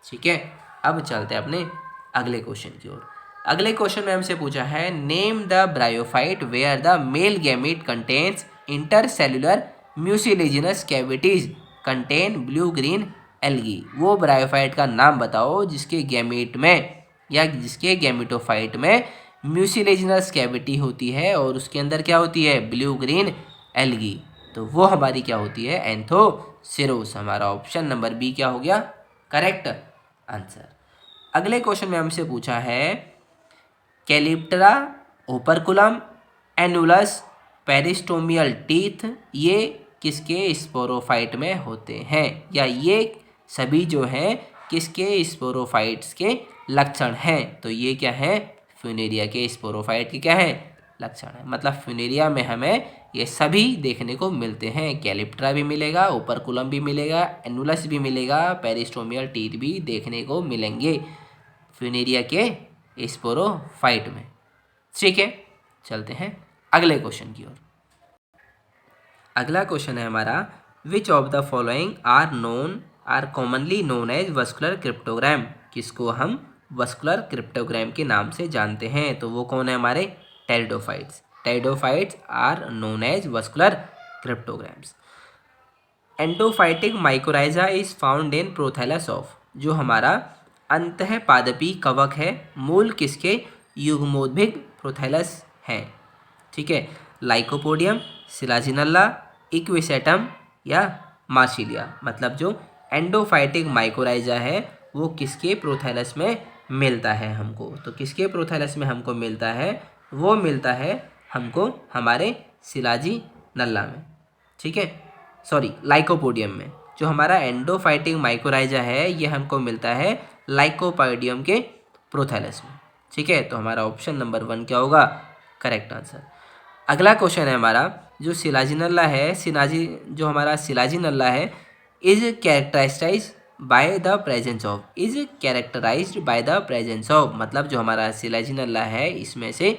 Speaker 1: ठीक है, अब चलते हैं अपने अगले क्वेश्चन की ओर। अगले क्वेश्चन में हमसे पूछा है, name the bryophyte where the male gamete contains intercellular mucilaginous cavities contain blue green algae. वो ब्रायोफाइट का नाम बताओ जिसके गैमेट में या जिसके गैमेटोफाइट में म्यूसिलेजिनस कैविटी होती है और उसके अंदर क्या होती है, ब्लू ग्रीन एल्गी। तो वो हमारी क्या होती है, एंथोसिरोस। हमारा ऑप्शन नंबर बी क्या हो गया, करेक्ट आंसर। अगले क्वेश्चन में हमसे पूछा है कैलिप्टरा, ओपरकुलम, एनुलस, पेरिस्टोमियल टीथ, ये किसके स्पोरोफाइट में होते हैं, या ये सभी जो हैं किसके स्पोरोफाइट्स के लक्षण हैं। तो ये क्या है, फ्यूनेरिया के स्पोरोफाइट के क्या है, लक्षण है। मतलब फ्यूनेरिया में हमें ये सभी देखने को मिलते हैं। कैलिप्टरा भी मिलेगा, ओपरकुलम भी मिलेगा, एनुलस भी मिलेगा, पेरिस्टोमियल टीथ भी देखने को मिलेंगे फ्यूनेरिया के स्पोरोफाइट में। ठीक है, चलते हैं अगले क्वेश्चन की ओर। अगला क्वेश्चन है हमारा, which of the following are commonly known as vascular cryptogram. किसको हम वस्कुलर क्रिप्टोग्राम के नाम से जानते हैं, तो वो कौन है हमारे, pteridophytes. Pteridophytes are known as vascular cryptogams. Endophytic mycorrhiza is found in prothallus of. जो हमारा अंतःपादपी कवक है, मूल किसके, युग्मोद्भिद प्रोथैलस है। ठीक है, लाइकोपोडियम, सिलाजिनल्ला, इक्विसेटम या मार्सिलिया। मतलब जो एंडोफाइटिक माइकोराइजा है वो किसके प्रोथैलस में मिलता है हमको, तो किसके प्रोथैलस में हमको मिलता है, वो मिलता है हमको हमारे सिलाजिनल्ला में। ठीक है, सॉरी लाइकोपोडियम में। जो हमारा एंडोफाइटिक माइकोराइजा है ये हमको मिलता है लाइकोपोडियम के प्रोथैलस में। ठीक है, तो हमारा ऑप्शन नंबर 1 क्या होगा, करेक्ट आंसर। अगला क्वेश्चन है हमारा, जो सिलाजिनल्ला है, जो हमारा सिलाजिनल्ला है is characterize by the presence of, is characterized by the presence of. मतलब जो हमारा सिलाजिनल्ला है इसमें से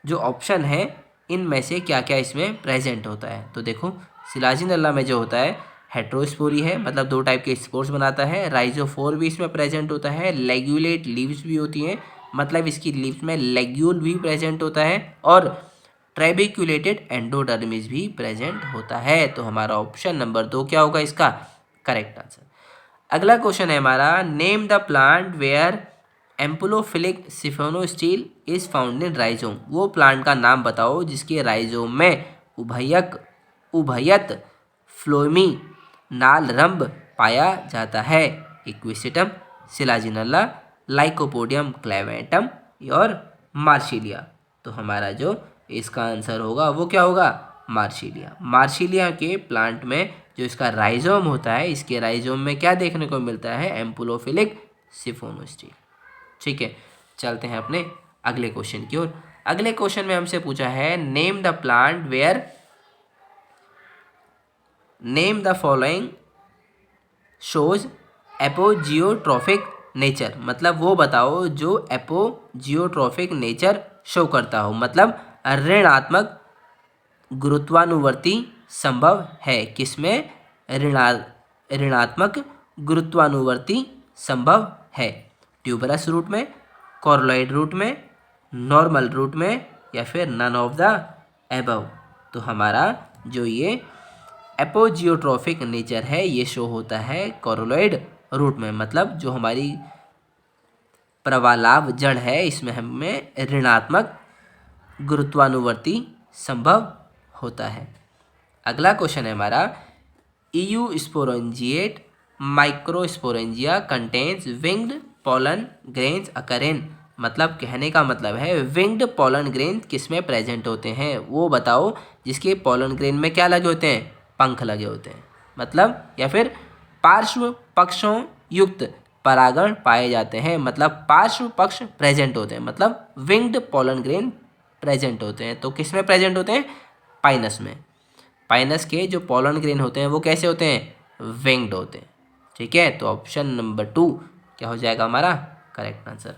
Speaker 1: जो ऑप्शन है इनमें से क्या क्या इसमें प्रेजेंट होता है। तो देखो सिलाजिनल्ला में जो होता है हेट्रोस्पोरी है, मतलब 2 टाइप के स्पोर्स बनाता है। राइजोफोर भी इसमें प्रेजेंट होता है। लेग्यूलेट लीव्स भी होती हैं, मतलब इसकी लीव्स में लेग्यूल भी प्रेजेंट होता है। और ट्रेबिक्यूलेटेड एंडोडर्मिस भी प्रेजेंट होता है। तो हमारा ऑप्शन नंबर 2 क्या होगा इसका, करेक्ट आंसर। अगला क्वेश्चन है हमारा, name the plant where amphiphloic siphonostele is found in rhizome. वो प्लांट का नाम बताओ जिसके राइजोम में उभयत फ्लोएमी नाल पाया जाता है। इक्विसेटम, सिलाजिनल्ला, लाइकोपोडियम क्लेवेंटम और मार्सिलिया। तो हमारा जो इसका आंसर होगा वो क्या होगा, मार्सिलिया। मार्सिलिया के प्लांट में जो इसका राइजोम होता है, इसके राइजोम में क्या देखने को मिलता है, एम्पुलोफिलिक सिफोनोस्टील। ठीक है, चलते हैं अपने अगले क्वेश्चन की ओर। अगले क्वेश्चन में हमसे पूछा है, name the plant where name the following shows apogeotropic nature. मतलब वो बताओ जो एपोजियोट्रॉफिक नेचर शो करता हो, मतलब ऋणात्मक गुरुत्वानुवर्ती संभव है। किसमें, ऋणात्मक गुरुत्वानुवर्ती संभव है। ट्यूबरस रूट में, कॉर्लोइड रूट में, नॉर्मल रूट में या फिर नन ऑफ द एबव। तो हमारा जो ये एपोजियोट्रॉफिक नेचर है ये शो होता है कॉर्लोइड रूट में। मतलब जो हमारी प्रवालाभ जड़ है इसमें हमें ऋणात्मक गुरुत्वानुवर्ती संभव होता है। अगला क्वेश्चन है हमारा, EU sporangiate microsporangia contains winged pollen grains occur in. मतलब कहने का मतलब है विंग्ड पोलन ग्रेन किस में प्रेजेंट होते हैं, वो बताओ जिसके पोलन ग्रेन में क्या लगे होते हैं, पंख लगे होते हैं। मतलब या फिर पार्श्व पक्षों युक्त परागण पाए जाते हैं। मतलब पार्श्व पक्ष प्रेजेंट होते हैं, मतलब विंग्ड पोलन ग्रेन प्रेजेंट होते हैं। तो किस में प्रेजेंट होते हैं, पाइनस में। पाइनस के जो पोलन ग्रेन होते हैं वो कैसे होते हैं, विंग्ड होते हैं। ठीक है, तो ऑप्शन नंबर 2 क्या हो जाएगा हमारा, करेक्ट आंसर।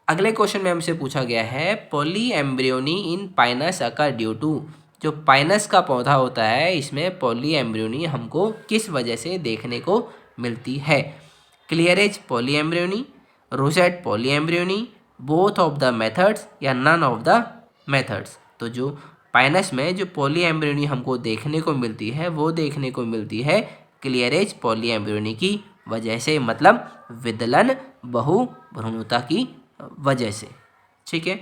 Speaker 1: अगले क्वेश्चन में हमसे पूछा गया है, polyembryony in pinus occur due to. जो पाइनस का पौधा होता है इसमें पॉली एम्ब्रियोनी हमको किस वजह से देखने को मिलती है। Cleavage polyembryony, rosette polyembryony, both of the methods या नन ऑफ द मेथड्स। तो जो पाइनस में जो पॉली एम्ब्रियोनी हमको देखने को मिलती है वो देखने को मिलती है क्लियरेज पॉलीएम्ब्रियोनी की वजह से, मतलब विदलन बहुभ्रूणता की वजह से। ठीक है।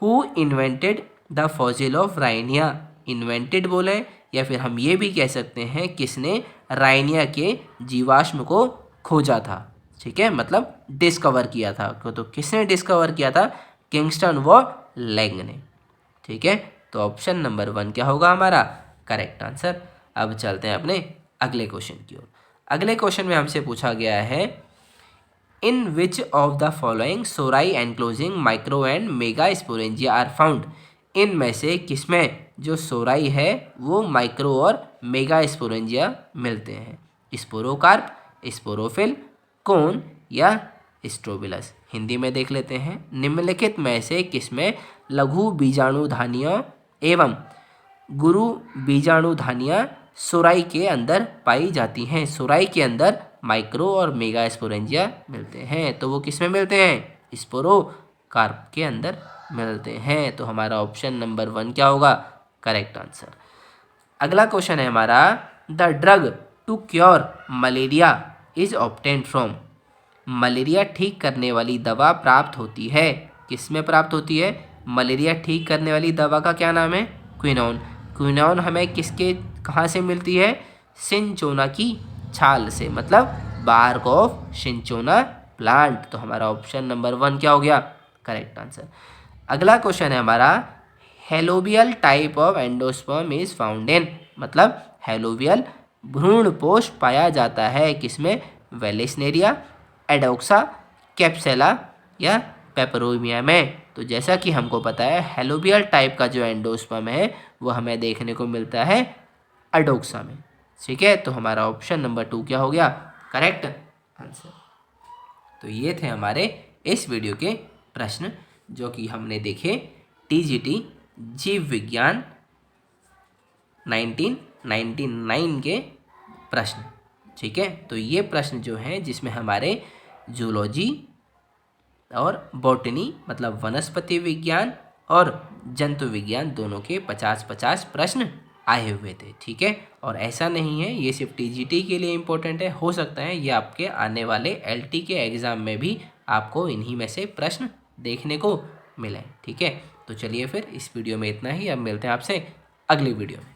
Speaker 1: Who invented the fossil of Rhynia, invented बोले या फिर हम ये भी कह सकते हैं किसने राइनिया के जीवाश्म को खोजा था। ठीक है, मतलब डिस्कवर किया था। तो किसने डिस्कवर किया था? किंगस्टन व लैंग ने। ठीक है, तो ऑप्शन नंबर 1 क्या होगा हमारा करेक्ट आंसर। अब चलते हैं अपने अगले क्वेश्चन की ओर। अगले क्वेश्चन में हमसे पूछा गया है in which of the following sori enclosing micro and mega sporangia are found, इनमें से किसमें जो सोराई है वो माइक्रो और मेगा स्पोरेंजिया मिलते हैं? स्पोरोकार्प, स्पोरोफिल, कोन या स्ट्रोबिलस। हिंदी में देख लेते हैं। निम्नलिखित में से किसमें लघु बीजाणुधानियों एवं गुरु बीजाणुधानियाँ सोराई के अंदर पाई जाती हैं? सोराई के अंदर माइक्रो और मेगा स्पोरेंजिया मिलते हैं। तो वो किसमें मिलते हैं? स्पोरोकार्प के अंदर मिलते हैं। तो हमारा ऑप्शन नंबर 1 क्या होगा करेक्ट आंसर। अगला क्वेश्चन है हमारा the drug to cure malaria is obtained from, malaria ठीक करने वाली दवा प्राप्त होती है, किसमें प्राप्त होती है? मलेरिया ठीक करने वाली दवा का क्या नाम है? क्विनोन। क्विनोन हमें किसके कहाँ से मिलती है? सिंचोना की छाल से, मतलब बार्क ऑफ सिंचोना प्लांट। तो हमारा ऑप्शन नंबर 1 क्या हो गया करेक्ट आंसर। अगला क्वेश्चन है हमारा helobial type of endosperm is found इन, मतलब हेलोबियल भ्रूणपोष पाया जाता है किसमें? वेलेस्नेरिया, एडोक्सा, कैप्सेला या पेपरोमिया में। तो जैसा कि हमको पता है हेलोबियल टाइप का जो एंडोस्पर्म है वो हमें देखने को मिलता है एडोक्सा में। ठीक है, तो हमारा ऑप्शन नंबर 2 क्या हो गया करेक्ट आंसर। तो ये थे हमारे इस वीडियो के प्रश्न जो कि हमने देखे टीजीटी जीव विज्ञान 1999 के प्रश्न। ठीक है, तो ये प्रश्न जो हैं जिसमें हमारे जूलॉजी और बॉटनी मतलब वनस्पति विज्ञान और जंतु विज्ञान दोनों के 50-50 प्रश्न आए हुए थे। ठीक है, और ऐसा नहीं है ये सिर्फ टीजीटी के लिए इम्पोर्टेंट है, हो सकता है ये आपके आने वाले एलटी के एग्ज़ाम में भी आपको इन्हीं में से प्रश्न देखने को मिले। ठीक है, तो चलिए फिर इस वीडियो में इतना ही। अब मिलते हैं आपसे अगली वीडियो में।